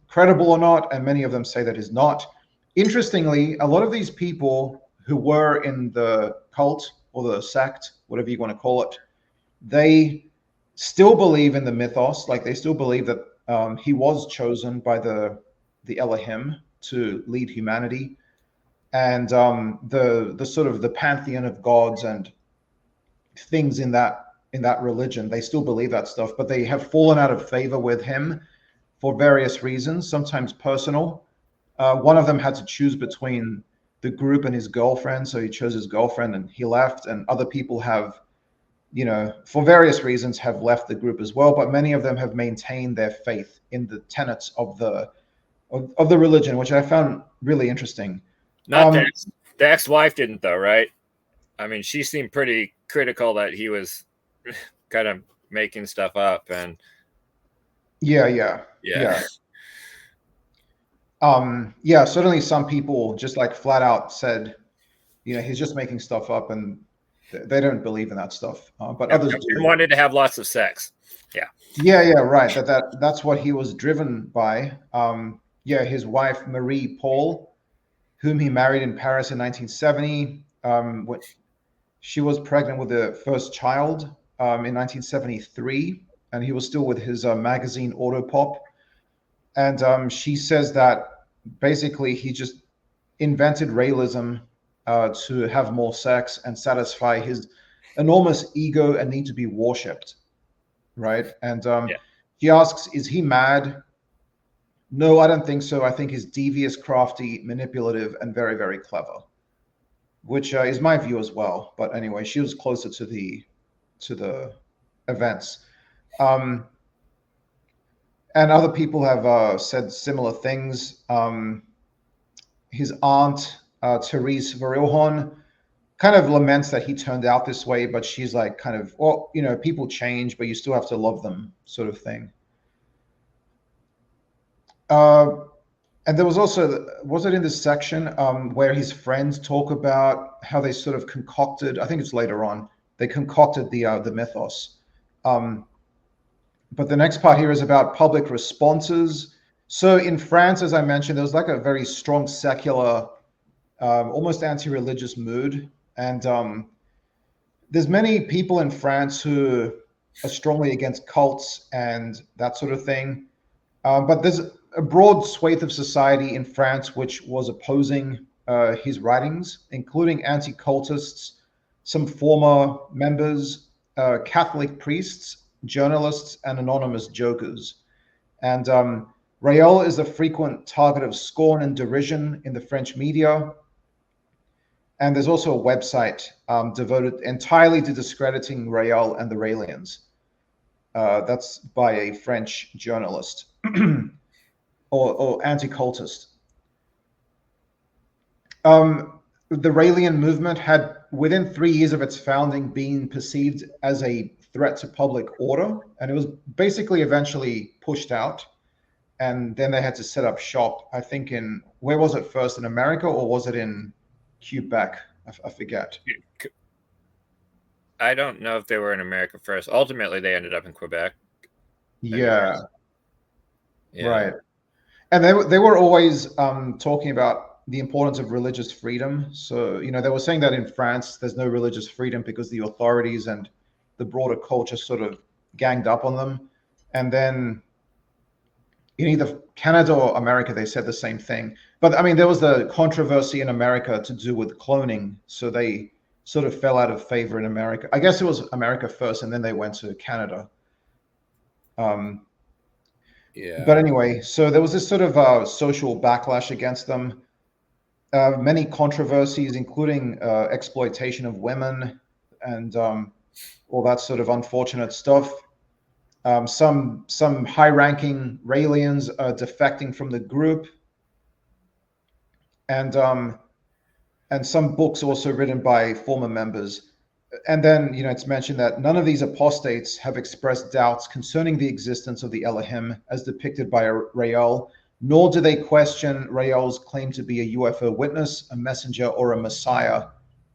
credible or not, and many of them say that he's not. Interestingly, a lot of these people who were in the cult or the sect, whatever you want to call it, they still believe in the mythos. Like, they still believe that he was chosen by the Elohim to lead humanity, and the sort of the pantheon of gods and things in that religion. They still believe that stuff, but they have fallen out of favor with him for various reasons, sometimes personal. One of them had to choose between the group and his girlfriend, so he chose his girlfriend and he left. And other people have, for various reasons, have left the group as well. But many of them have maintained their faith in the tenets of the religion, which I found really interesting. Not the ex-wife didn't, though, right? I mean, she seemed pretty critical that he was kind of making stuff up, and yeah. Certainly some people just like flat out said, he's just making stuff up, and they don't believe in that stuff. But others do. He wanted to have lots of sex. Yeah, right. That's what he was driven by. His wife Marie Paul, whom he married in Paris in 1970. She was pregnant with the first child in 1973, and he was still with his magazine Autopop. And she says that basically he just invented realism to have more sex and satisfy his enormous ego and need to be worshipped, right? And he asks, is he mad? No, I don't think so. I think he's devious, crafty, manipulative, and very, very clever, which is my view as well. But anyway, she was closer to the events. And other people have said similar things. His aunt, Therese Vorillhon, kind of laments that he turned out this way, but she's like kind of, well, people change, but you still have to love them, sort of thing. And there was also, was it in this section where his friends talk about how they sort of concocted, I think it's later on, they concocted the mythos. But the next part here is about public responses. So in France, as I mentioned, there was like a very strong secular, almost anti-religious mood. And there's many people in France who are strongly against cults and that sort of thing. But there's a broad swathe of society in France which was opposing his writings, including anti-cultists, some former members, Catholic priests, journalists, and anonymous jokers. And Rael is a frequent target of scorn and derision in the French media. And there's also a website devoted entirely to discrediting Rael and the Raelians. That's by a French journalist or anti-cultist. The Raelian movement had, within 3 years of its founding, been perceived as a threat to public order, and it was basically eventually pushed out. And then they had to set up shop, I think where was it first, in America, or was it in Quebec? I forget. I don't know if they were in America first. Ultimately, they ended up in Quebec. Yeah, Yeah. right. And they were always talking about the importance of religious freedom. So, they were saying that in France, there's no religious freedom because the authorities and the broader culture sort of ganged up on them. And then in either Canada or America, they said the same thing. But I mean, there was the controversy in America to do with cloning. So they sort of fell out of favor in America. I guess it was America first, and then they went to Canada. Yeah. But anyway, so there was this sort of social backlash against them. Many controversies, including exploitation of women and all that sort of unfortunate stuff. Some high-ranking Raelians defecting from the group, and some books also written by former members. And then, it's mentioned that none of these apostates have expressed doubts concerning the existence of the Elohim as depicted by Rael, nor do they question Rael's claim to be a UFO witness, a messenger, or a messiah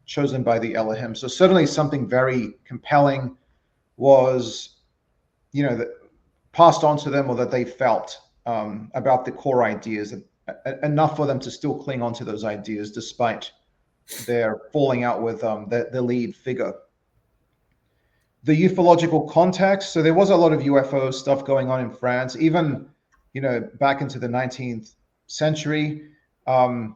chosen by the Elohim. So certainly something very compelling was, passed on to them, or that they felt about the core ideas, enough for them to still cling on to those ideas despite their falling out with the lead figure. The ufological context. So there was a lot of UFO stuff going on in France, even back into the 19th century. Some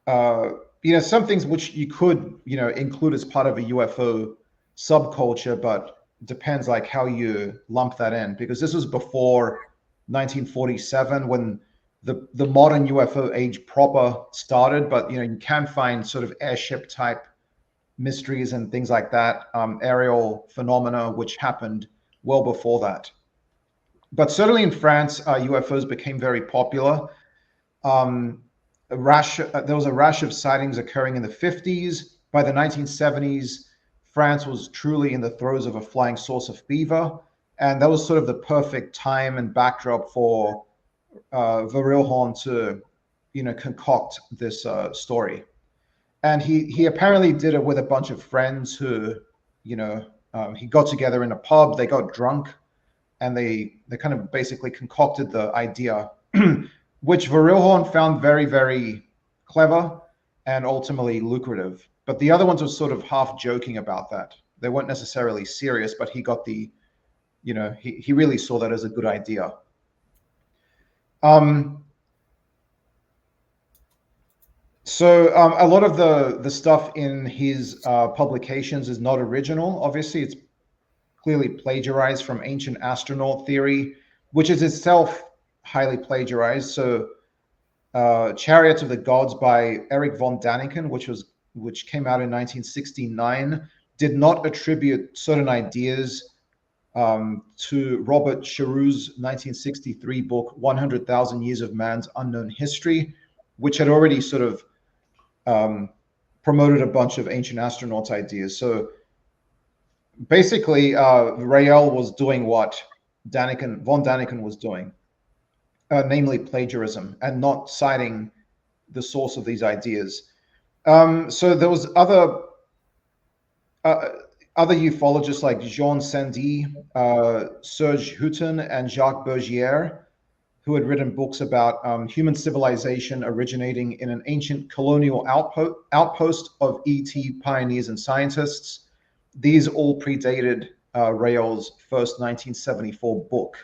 things which you could include as part of a UFO subculture, but depends like how you lump that in, because this was before 1947 when the modern UFO age proper started. But you can find sort of airship type mysteries and things like that, aerial phenomena which happened well before that. But certainly in France, UFOs became very popular. There was a rash of sightings occurring in the 50s. By the 1970s, France was truly in the throes of a flying saucer fever, and that was sort of the perfect time and backdrop for Vorillhon to, concoct this story. And he apparently did it with a bunch of friends who, he got together in a pub, they got drunk, and they kind of basically concocted the idea, which Vorillhon found very, very clever and ultimately lucrative. But the other ones were sort of half joking about that. They weren't necessarily serious, but he got he really saw that as a good idea. So a lot of the stuff in his publications is not original. Obviously, it's clearly plagiarized from ancient astronaut theory, which is itself highly plagiarized. So Chariots of the Gods by Eric von Daniken, which came out in 1969, did not attribute certain ideas to Robert Cherew's 1963 book, 100,000 Years of Man's Unknown History, which had already sort of promoted a bunch of ancient astronauts ideas. So basically, Rael was doing what von Daniken was doing, namely plagiarism, and not citing the source of these ideas. So there was other ufologists like Jean Sandy, Serge Houghton, and Jacques Bergier, who had written books about human civilization originating in an ancient colonial outpost of ET pioneers and scientists. These all predated Rael's first 1974 book.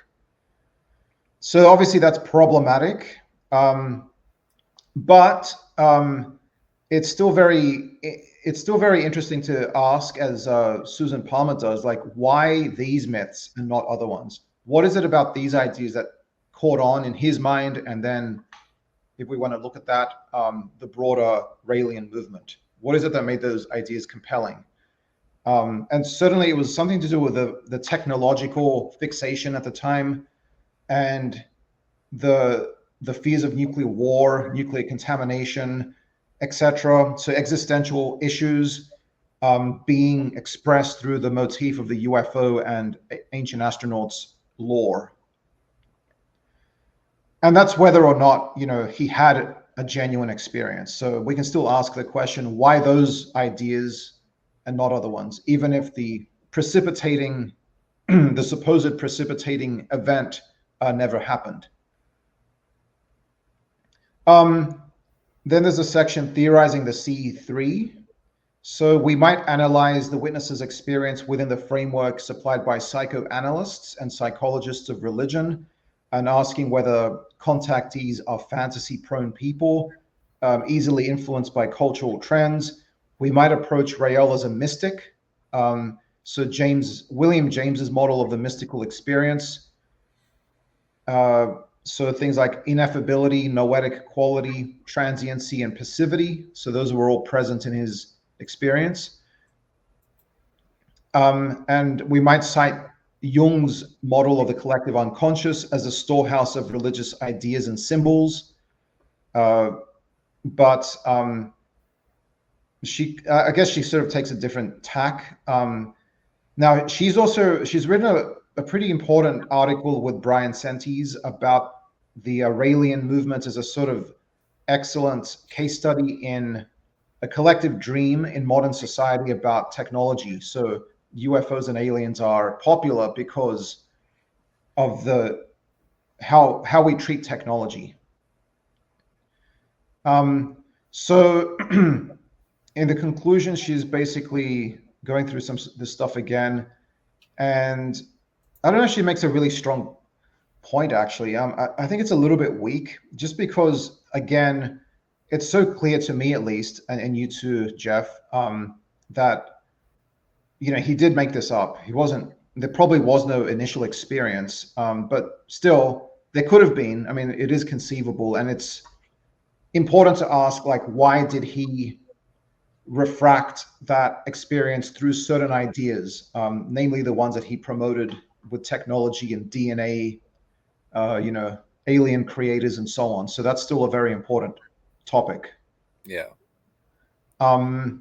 So obviously that's problematic, but it's still very interesting to ask, as Susan Palmer does, like, why these myths and not other ones? What is it about these ideas that caught on in his mind? And then if we want to look at that, the broader Raelian movement, what is it that made those ideas compelling? And certainly it was something to do with the technological fixation at the time, and the fears of nuclear war, nuclear contamination, etc. So existential issues being expressed through the motif of the UFO and ancient astronauts lore. And that's whether or not, he had a genuine experience. So we can still ask the question, why those ideas and not other ones, even if the precipitating, the supposed precipitating event never happened. Then there's a section theorizing the CE3. So we might analyze the witness's experience within the framework supplied by psychoanalysts and psychologists of religion, and asking whether contactees are fantasy-prone people, easily influenced by cultural trends. We might approach Rael as a mystic. So William James's model of the mystical experience. So things like ineffability, noetic quality, transiency, and passivity. So those were all present in his experience. And we might cite Jung's model of the collective unconscious as a storehouse of religious ideas and symbols. I guess she sort of takes a different tack. Now, she's written a pretty important article with Brian Sentes about the Raelian movement as a sort of excellent case study in a collective dream in modern society about technology. So UFOs and aliens are popular because of how we treat technology. So in the conclusion, she's basically going through this stuff again, and I don't know if she makes a really strong point, actually. I think it's a little bit weak, just because, again, it's so clear to me, at least, and you too, Jeff, that, he did make this up. There probably was no initial experience, but still, there could have been. I mean, it is conceivable, and it's important to ask, like, why did he refract that experience through certain ideas, namely the ones that he promoted with technology and DNA, alien creators and so on. So that's still a very important topic. Yeah. That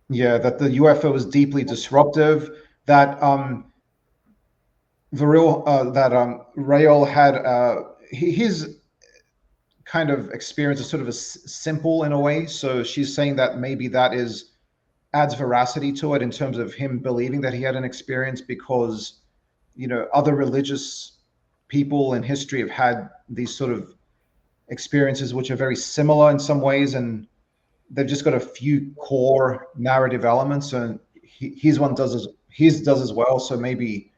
the UFO is deeply disruptive, that Rael had his kind of experience is sort of simple in a way. So she's saying that maybe that adds veracity to it in terms of him believing that he had an experience, because other religious people in history have had these sort of experiences which are very similar in some ways, and they've just got a few core narrative elements, and his does as well. So maybe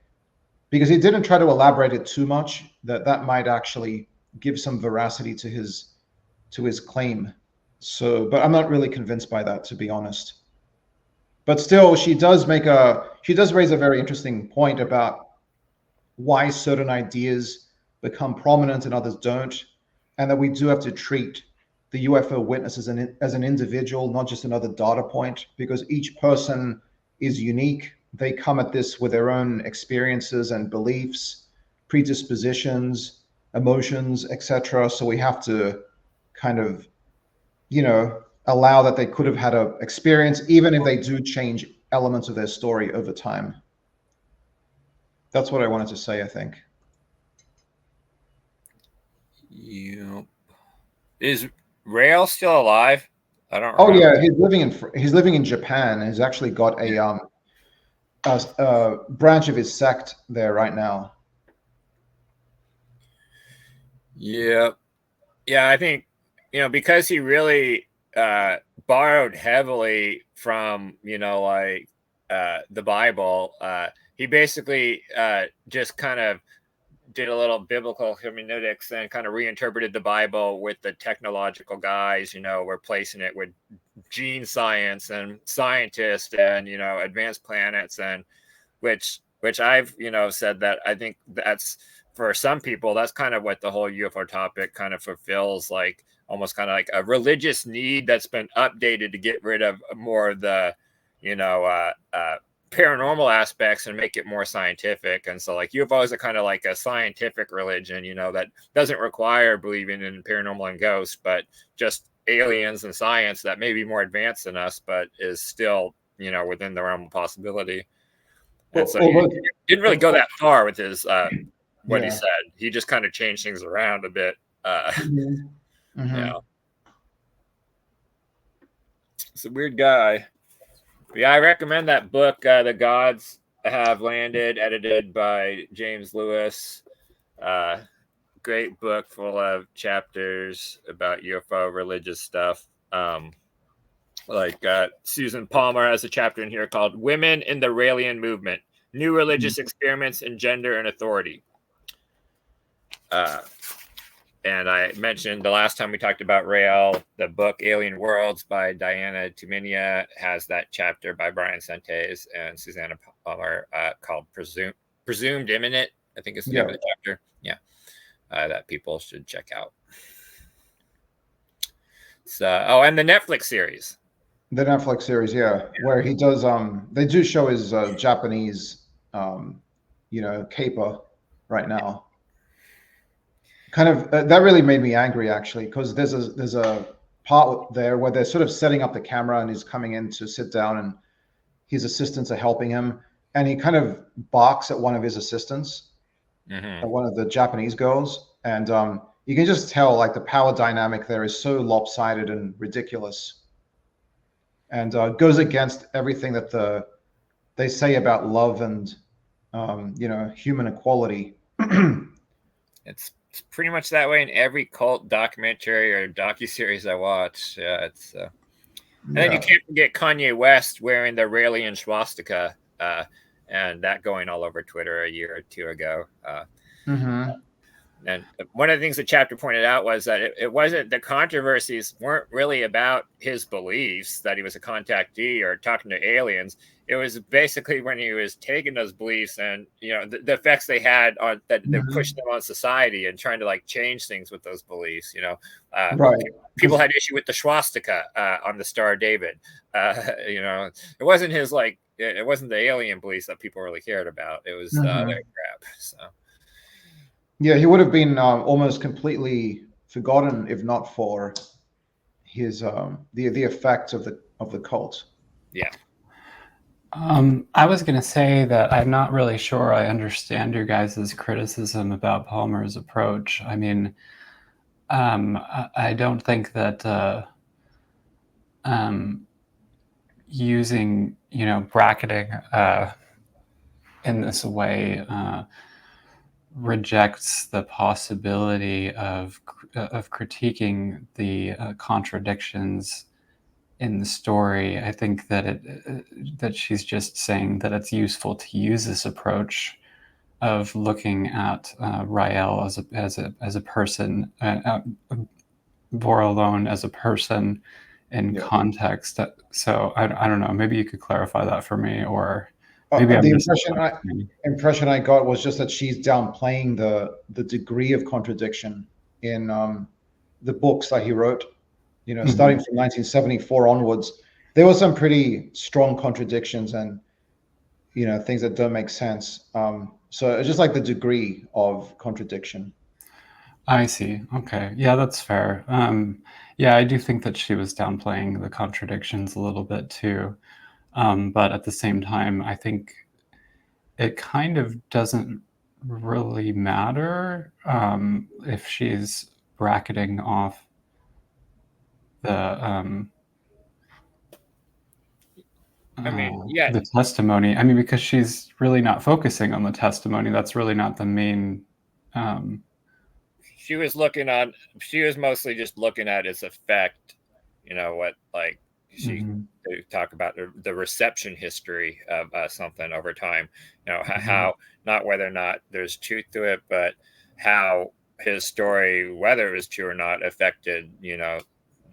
because he didn't try to elaborate it too much, that might actually give some veracity to his claim. So, but I'm not really convinced by that, to be honest. But still, she does raise a very interesting point about why certain ideas become prominent and others don't, and that we do have to treat the UFO witness as an individual, not just another data point, because each person is unique. They come at this with their own experiences and beliefs, predispositions, emotions, etc. So we have to kind of, allow that they could have had an experience, even if they do change elements of their story over time. That's what I wanted to say, I think. Yep. Is Rael still alive? I don't remember. Yeah, he's living in Japan. He's actually got a branch of his sect there right now. Yeah. I think because he really borrowed heavily from the Bible. He basically just kind of did a little biblical hermeneutics and kind of reinterpreted the Bible with the technological guys, replacing it with gene science and scientists and, advanced planets, and which I've, said that I think that's, for some people, that's kind of what the whole UFO topic kind of fulfills, like almost kind of like a religious need that's been updated to get rid of more of the, paranormal aspects and make it more scientific. And so like UFOs are kind of like a scientific religion, that doesn't require believing in paranormal and ghosts, but just aliens and science that may be more advanced than us, but is still, within the realm of possibility. And so he didn't really go that far with his what he said. He just kind of changed things around a bit. It's a weird guy. Yeah, I recommend that book, The Gods Have Landed, edited by James Lewis. Great book full of chapters about UFO religious stuff. Susan Palmer has a chapter in here called Women in the Raelian Movement, New Religious Experiments in Gender and Authority. And I mentioned the last time we talked about Rael, the book Alien Worlds by Diana Tumminia has that chapter by Brian Sentes and Susanna Palmer called Presumed Imminent, I think is the name of the chapter. Yeah. That people should check out. So, and the Netflix series. The Netflix series, yeah, where he does. They do show his Japanese, caper right now. Kind of that really made me angry actually, because there's a part there where they're sort of setting up the camera and he's coming in to sit down and his assistants are helping him, and he kind of barks at one of his assistants, at one of the Japanese girls, and you can just tell like the power dynamic there is so lopsided and ridiculous, and goes against everything that they say about love and human equality. It's pretty much that way in every cult documentary or docuseries I watch. Yeah, it's and then you can't forget Kanye West wearing the Raelian swastika, and that going all over Twitter a year or two ago. And one of the things the chapter pointed out was that it wasn't, the controversies weren't really about his beliefs that he was a contactee or talking to aliens. It was basically when he was taking those beliefs and the effects they had on that they pushed them on society and trying to like change things with those beliefs. Right. People had issue with the swastika on the Star of David. It wasn't his it wasn't the alien beliefs that people really cared about. It was the other crap. So. Yeah, he would have been almost completely forgotten if not for his the effect of the cult. Yeah. I was going to say that I'm not really sure I understand your guys' criticism about Palmer's approach. I mean, I don't think that using, bracketing in this way rejects the possibility of critiquing the contradictions in the story. I think that that she's just saying that it's useful to use this approach of looking at Rael as a person, Vorillhon as a person in context. So I don't know. Maybe you could clarify that for me, or maybe the impression I got was just that she's downplaying the degree of contradiction in the books that he wrote. Starting from 1974 onwards, there were some pretty strong contradictions and things that don't make sense. So it's just like the degree of contradiction. I see. Okay. Yeah, that's fair. Yeah, I do think that she was downplaying the contradictions a little bit too. But at the same time, I think it kind of doesn't really matter if she's bracketing off the the testimony. I mean, because she's really not focusing on the testimony. That's really not the main. She was mostly just looking at its effect. They talk about the reception history of something over time. How, not whether or not there's truth to it, but how his story, whether it was true or not, affected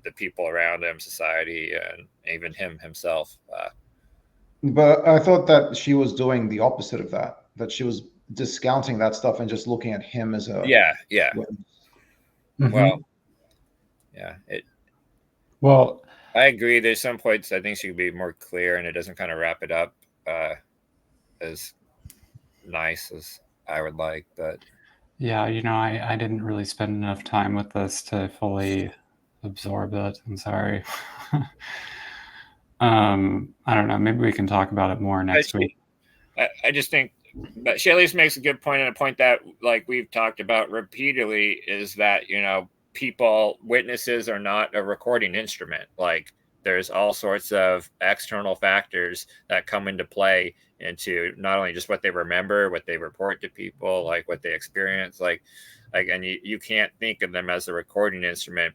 the people around him, society, and even him himself. But I thought that she was doing the opposite of that. That she was discounting that stuff and just looking at him as a Well, I agree. There's some points I think she could be more clear, and it doesn't kind of wrap it up as nice as I would like. But yeah, I didn't really spend enough time with this to fully absorb it. I'm sorry. I don't know. Maybe we can talk about it more next week. I just think that she at least makes a good point, and a point that we've talked about repeatedly is that witnesses are not a recording instrument. there's all sorts of external factors that come into play into not only just what they remember, what they report to people, like what they experience, and you can't think of them as a recording instrument,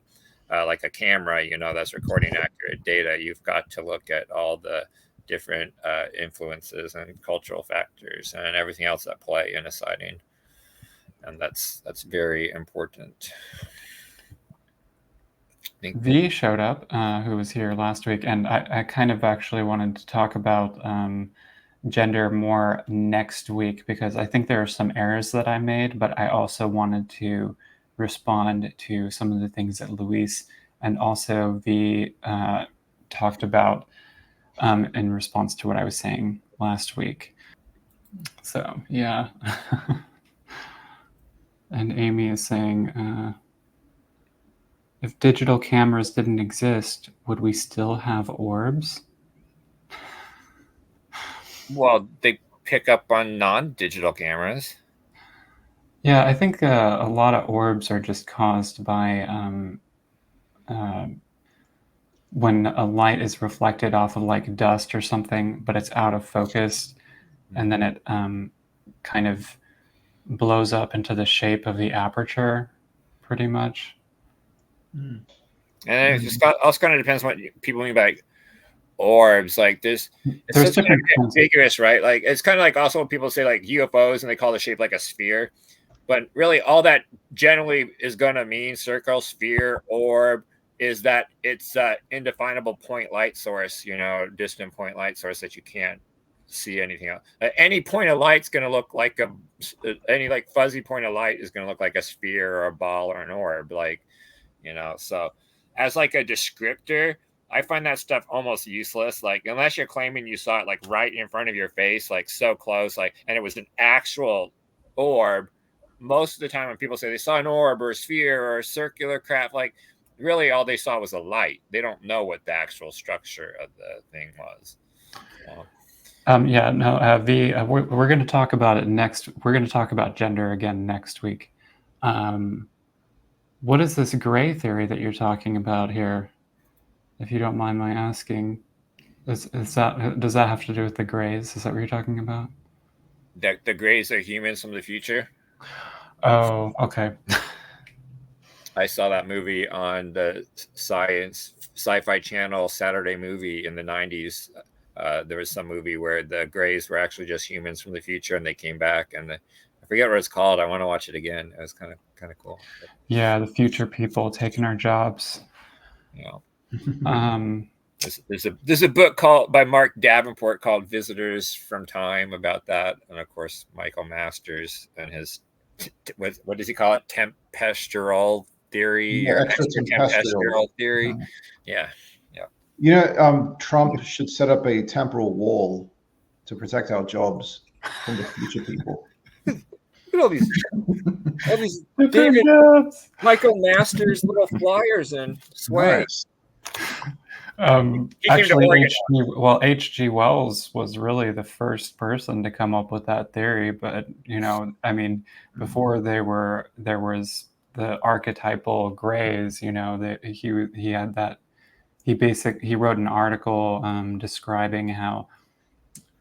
like a camera, that's recording accurate data. You've got to look at all the different influences and cultural factors and everything else that play in a sighting, and that's very important. V showed up, who was here last week, and I kind of actually wanted to talk about gender more next week, because I think there are some errors that I made, but I also wanted to respond to some of the things that Luis and also V talked about in response to what I was saying last week. So, yeah. And Amy is saying, if digital cameras didn't exist, would we still have orbs? Well, they pick up on non-digital cameras. Yeah, I think a lot of orbs are just caused by when a light is reflected off of like dust or something, but it's out of focus, and then it kind of blows up into the shape of the aperture, pretty much. And it just also kind of depends what people mean by orbs. Like it's different ambiguous, right? Like it's kind of like also when people say like UFOs and they call the shape like a sphere, but really all that generally is going to mean circle, sphere, orb is that it's an indefinable point light source, distant point light source that you can't see anything else. Any point of light's going to look like any like fuzzy point of light is going to look like a sphere or a ball or an orb, like, so as like a descriptor, I find that stuff almost useless. Like, unless you're claiming you saw it like right in front of your face, like so close, like, and it was an actual orb. Most of the time when people say they saw an orb or a sphere or a circular craft, like really all they saw was a light. They don't know what the actual structure of the thing was. V, we're going to talk about it next. We're going to talk about gender again next week. What is this gray theory that you're talking about here? If you don't mind my asking, does that have to do with the grays? Is that what you're talking about? The grays are humans from the future. Oh, okay. I saw that movie on the Sci-Fi Channel Saturday movie in the 90s. There was some movie where the grays were actually just humans from the future, and they came back. And I forget what it's called. I want to watch it again. It was kind of cool. Yeah, the future people taking our jobs. Yeah. There's a book by Mark Davenport called Visitors from Time about that, and of course Michael Masters and his what does he call it, tempestural theory or extratempestural theory. Yeah. Trump should set up a temporal wall to protect our jobs from the future people. Look at all these David Michael Masters little flyers and swag. Nice. Actually, H.G. Wells was really the first person to come up with that theory. But before there was the archetypal grays. He had that. He wrote an article describing how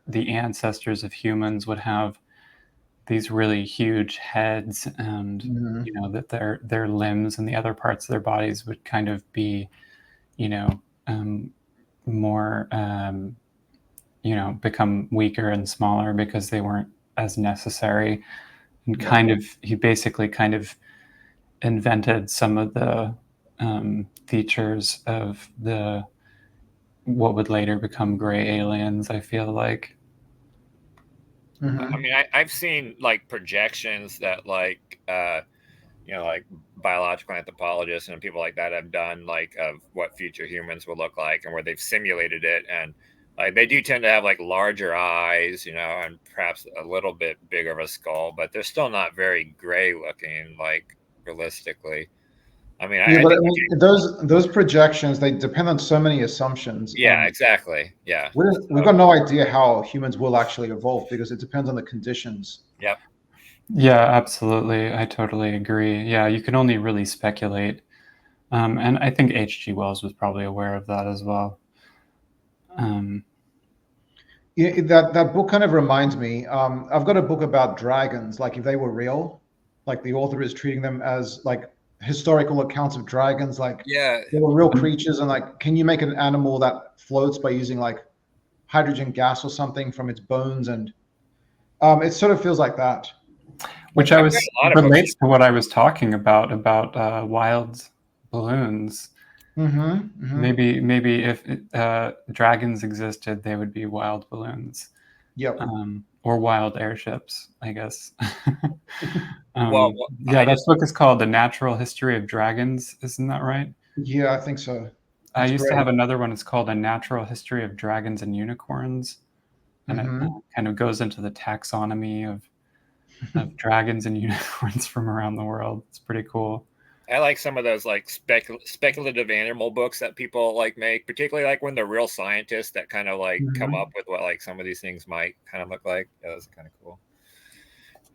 the ancestors of humans would have these really huge heads, and that their limbs and the other parts of their bodies would kind of be, more, become weaker and smaller because they weren't as necessary. And he basically kind of invented some of the features of what would later become gray aliens, I feel like. I mean, I've seen like projections that like biological anthropologists and people like that have done, like of what future humans will look like, and where they've simulated it, and like they do tend to have like larger eyes, and perhaps a little bit bigger of a skull, but they're still not very gray looking, like realistically. I mean, those projections, they depend on so many assumptions. Yeah, exactly. Yeah, we've got no idea how humans will actually evolve because it depends on the conditions. Yep. Yeah, absolutely. I totally agree. Yeah, you can only really speculate. And I think H.G. Wells was probably aware of that as well. Yeah, that book kind of reminds me. I've got a book about dragons, like if they were real, like the author is treating them as like historical accounts of dragons, like Yeah. they were real creatures, and like, can you make an animal that floats by using like hydrogen gas or something from its bones? And it sort of feels like that. Which I've read a lot of books. relates to what I was talking about wild balloons. Maybe if dragons existed, they would be wild balloons. Yep. Or wild airships, I guess. Well, yeah, that book is called The Natural History of Dragons, isn't that right? Yeah, I think so. I used to have another one. It's called A Natural History of Dragons and Unicorns, and it kind of goes into the taxonomy of dragons and unicorns from around the world. It's pretty cool. I like some of those like speculative animal books that people like make, particularly like when they're real scientists that kind of like come up with what like some of these things might kind of look like. Yeah, that's kind of cool.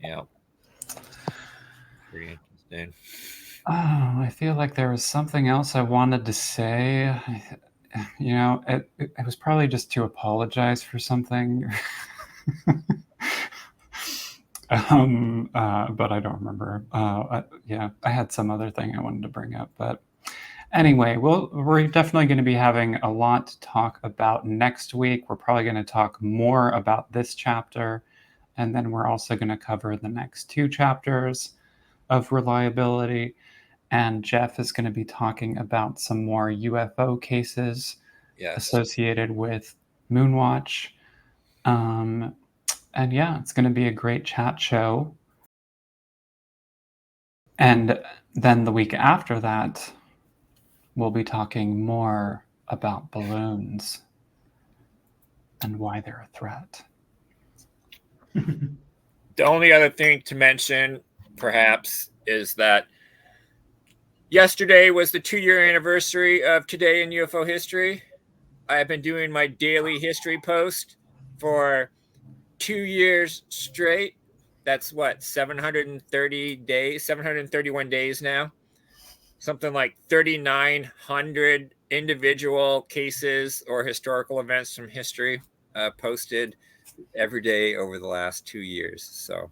Yeah. Pretty interesting. Oh, I feel like there was something else I wanted to say. You know, it was probably just to apologize for something. But I don't remember. Yeah, I had some other thing I wanted to bring up, but anyway, we're definitely going to be having a lot to talk about next week. We're probably going to talk more about this chapter, and then we're also going to cover the next 2 chapters of reliability. And Jeff is going to be talking about some more UFO cases associated with Moonwatch. And yeah, it's going to be a great chat show. And then the week after that, we'll be talking more about balloons and why they're a threat. The only other thing to mention, perhaps, is that yesterday was the 2-year anniversary of Today in UFO History. I have been doing my daily history post for 2 years straight. That's what, 730 days, 731 days now. Something like 3,900 individual cases or historical events from history posted every day over the last 2 years. So,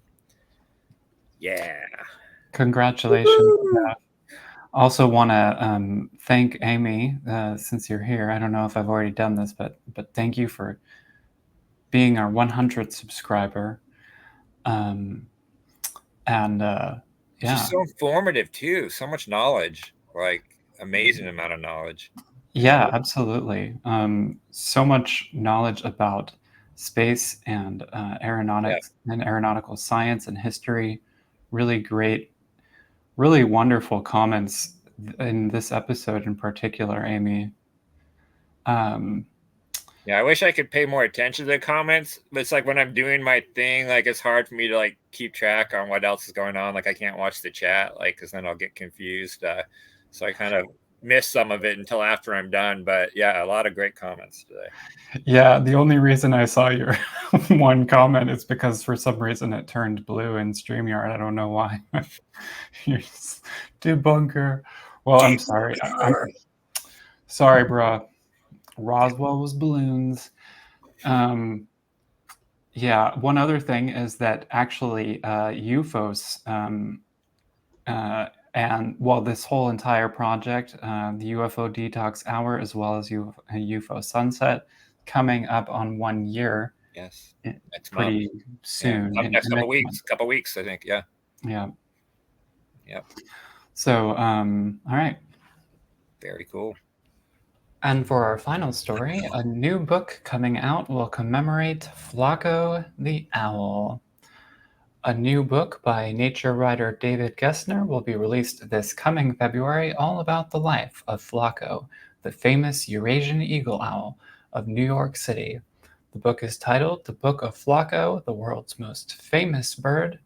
yeah. Congratulations. Also want to thank Amy, since you're here. I don't know if I've already done this, but thank you for being our 100th subscriber. Yeah, she's so informative too. So much knowledge, like amazing amount of knowledge. Yeah, absolutely. So much knowledge about space and aeronautics and aeronautical science and history. Really great, really wonderful comments in this episode in particular, Amy. Yeah, I wish I could pay more attention to the comments, but it's like when I'm doing my thing, like it's hard for me to like keep track on what else is going on. Like I can't watch the chat, like because then I'll get confused. So I kind of miss some of it until after I'm done. But yeah, a lot of great comments today. Yeah, the only reason I saw your one comment is because for some reason it turned blue in StreamYard. I don't know why. You're just debunker. Well, I'm sorry. Sorry, bro. Roswell was balloons. Yeah, one other thing is that actually Ufos and well, this whole entire project, the UFO Detox Hour, as well as Ufo Sunset, coming up on 1 year. Yes, next pretty month. Soon. Yeah. Next couple weeks, I think. Yeah. Yeah. Yep. So, all right. Very cool. And for our final story, a new book coming out will commemorate Flaco the Owl. A new book by nature writer David Gessner will be released this coming February, all about the life of Flaco, the famous Eurasian eagle owl of New York City. The book is titled The Book of Flaco, the World's Most Famous Bird,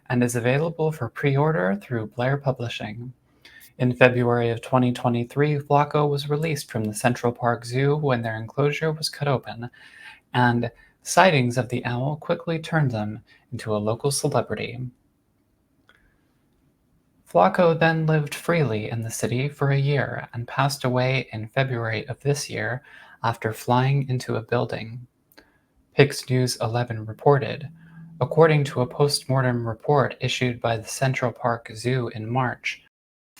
and is available for pre-order through Blair Publishing. In February of 2023, Flaco was released from the Central Park Zoo when their enclosure was cut open, and sightings of the owl quickly turned them into a local celebrity. Flacco then lived freely in the city for a year and passed away in February of this year after flying into a building. Pix News 11 reported, according to a post-mortem report issued by the Central Park Zoo in March,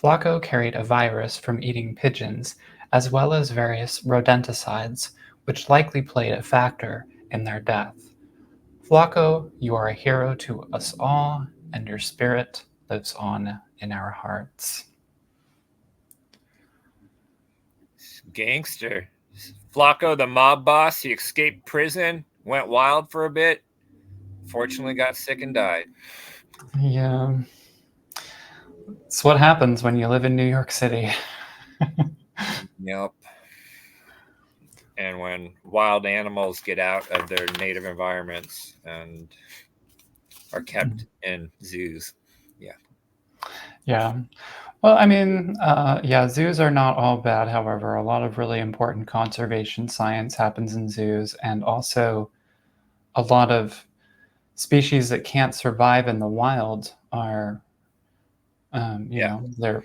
Flacco carried a virus from eating pigeons, as well as various rodenticides, which likely played a factor in their death. Flacco, you are a hero to us all, and your spirit lives on in our hearts. Gangster. Flacco, the mob boss, he escaped prison, went wild for a bit, fortunately got sick and died. Yeah. It's what happens when you live in New York City. Yep. And when wild animals get out of their native environments and are kept in zoos. Yeah. Yeah. Well, I mean, zoos are not all bad. However, a lot of really important conservation science happens in zoos, and also a lot of species that can't survive in the wild are, they're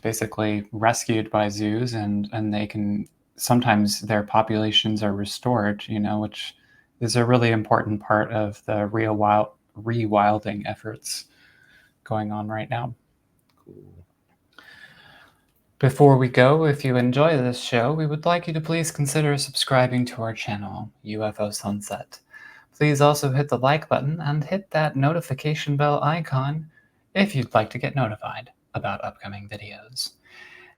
basically rescued by zoos, and they can sometimes their populations are restored, which is a really important part of the rewilding efforts going on right now. Cool. Before we go, if you enjoy this show, we would like you to please consider subscribing to our channel, UFO Sunset. Please also hit the like button and hit that notification bell icon if you'd like to get notified about upcoming videos.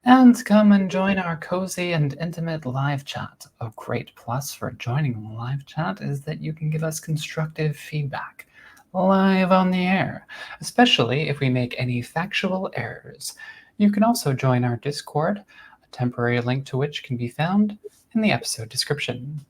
And come and join our cozy and intimate live chat. A great plus for joining the live chat is that you can give us constructive feedback live on the air, especially if we make any factual errors. You can also join our Discord, a temporary link to which can be found in the episode description.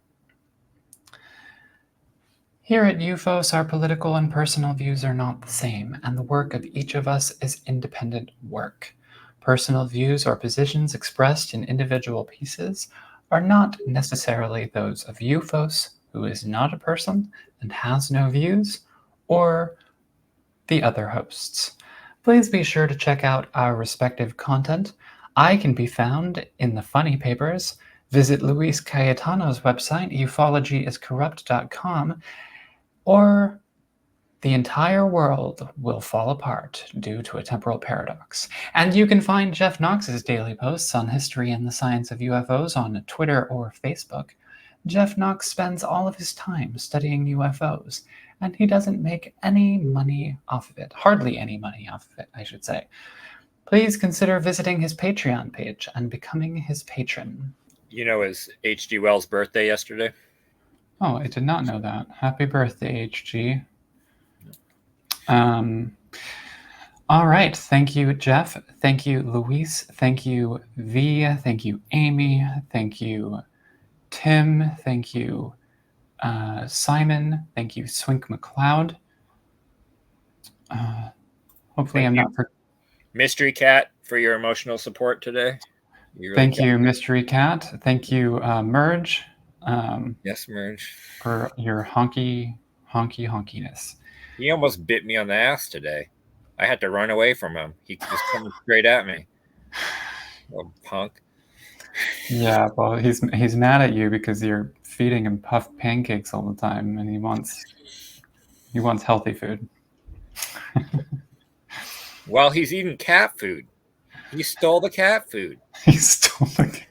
Here at Ufos, our political and personal views are not the same, and the work of each of us is independent work. Personal views or positions expressed in individual pieces are not necessarily those of Ufos, who is not a person and has no views, or the other hosts. Please be sure to check out our respective content. I can be found in the funny papers. Visit Luis Cayetano's website, ufologyiscorrupt.com, or the entire world will fall apart due to a temporal paradox. And you can find Jeff Knox's daily posts on history and the science of UFOs on Twitter or Facebook. Jeff Knox spends all of his time studying UFOs, and he doesn't make any money off of it. Hardly any money off of it, I should say. Please consider visiting his Patreon page and becoming his patron. You know, it was H.G. Wells' birthday yesterday. Oh, I did not know that. Happy birthday, H.G. All right. Thank you, Jeff. Thank you, Luis. Thank you, V. Thank you, Amy. Thank you, Tim. Thank you, Simon. Thank you, Swink McLeod. Hopefully, I'm not. Mystery Cat for your emotional support today. Thank you, Mystery Cat. Thank you, Merge. Yes, Merge. For your honkiness. He almost bit me on the ass today. I had to run away from him. He just coming straight at me. Little punk. Yeah, well, he's mad at you because you're feeding him puffed pancakes all the time, and he wants healthy food. Well, he's eating cat food. He stole the cat food. He stole the cat.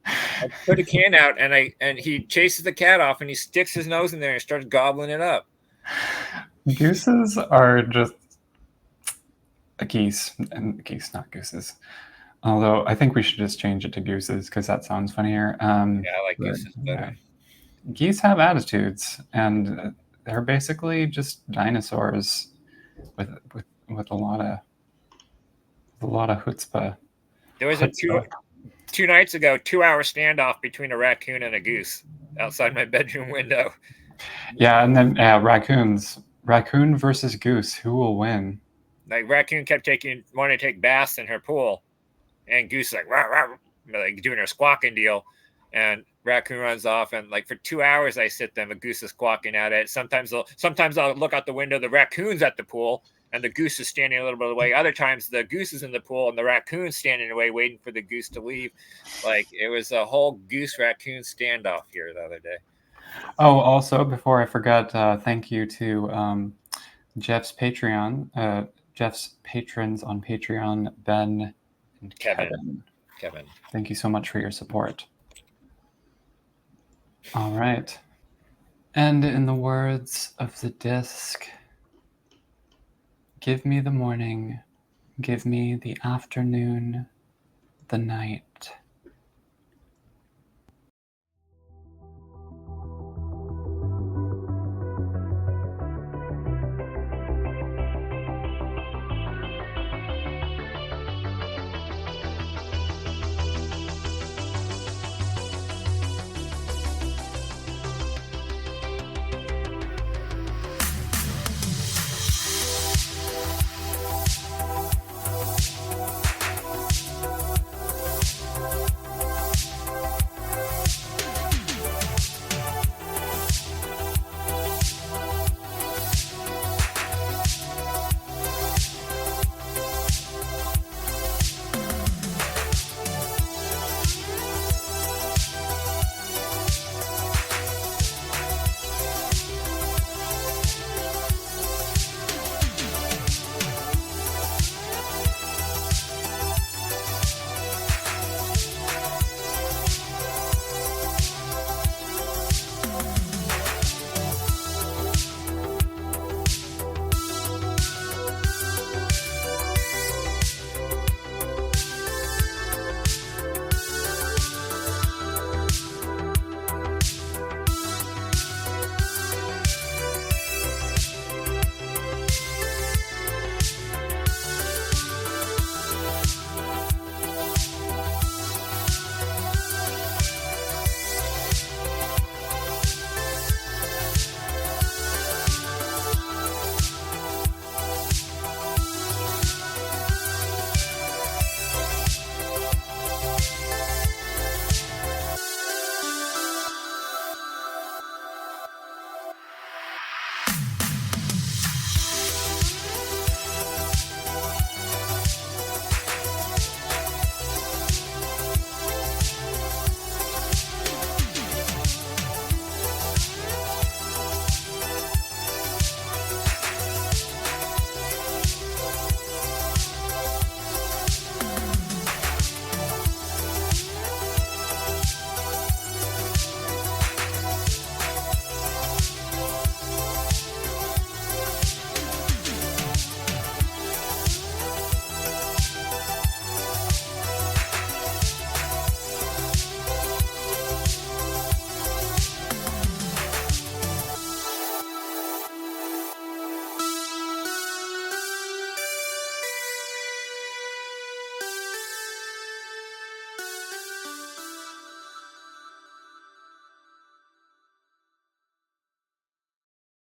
I put a can out, and he chases the cat off, and he sticks his nose in there and starts gobbling it up. Gooses are just geese, and geese, not gooses. Although I think we should just change it to gooses because that sounds funnier. Yeah, I like gooses better. Geese have attitudes, and they're basically just dinosaurs with a lot of chutzpah. There was a two nights ago 2-hour standoff between a raccoon and a goose outside my bedroom window. Yeah, and then raccoon versus goose, who will win? Like raccoon kept wanting to take baths in her pool, and goose like rah, rah, like doing her squawking deal, and raccoon runs off, and like for 2 hours I sit there, the goose is squawking at it. Sometimes I'll look out the window, the raccoon's at the pool, and the goose is standing a little bit away. Other times the goose is in the pool and the raccoon's standing away waiting for the goose to leave. Like it was a whole goose raccoon standoff here the other day. Oh, also, before I forget, thank you to Jeff's Patreon, Jeff's patrons on Patreon, Ben and Kevin. Thank you so much for your support. All right. And in the words of the disc, give me the morning, give me the afternoon, the night,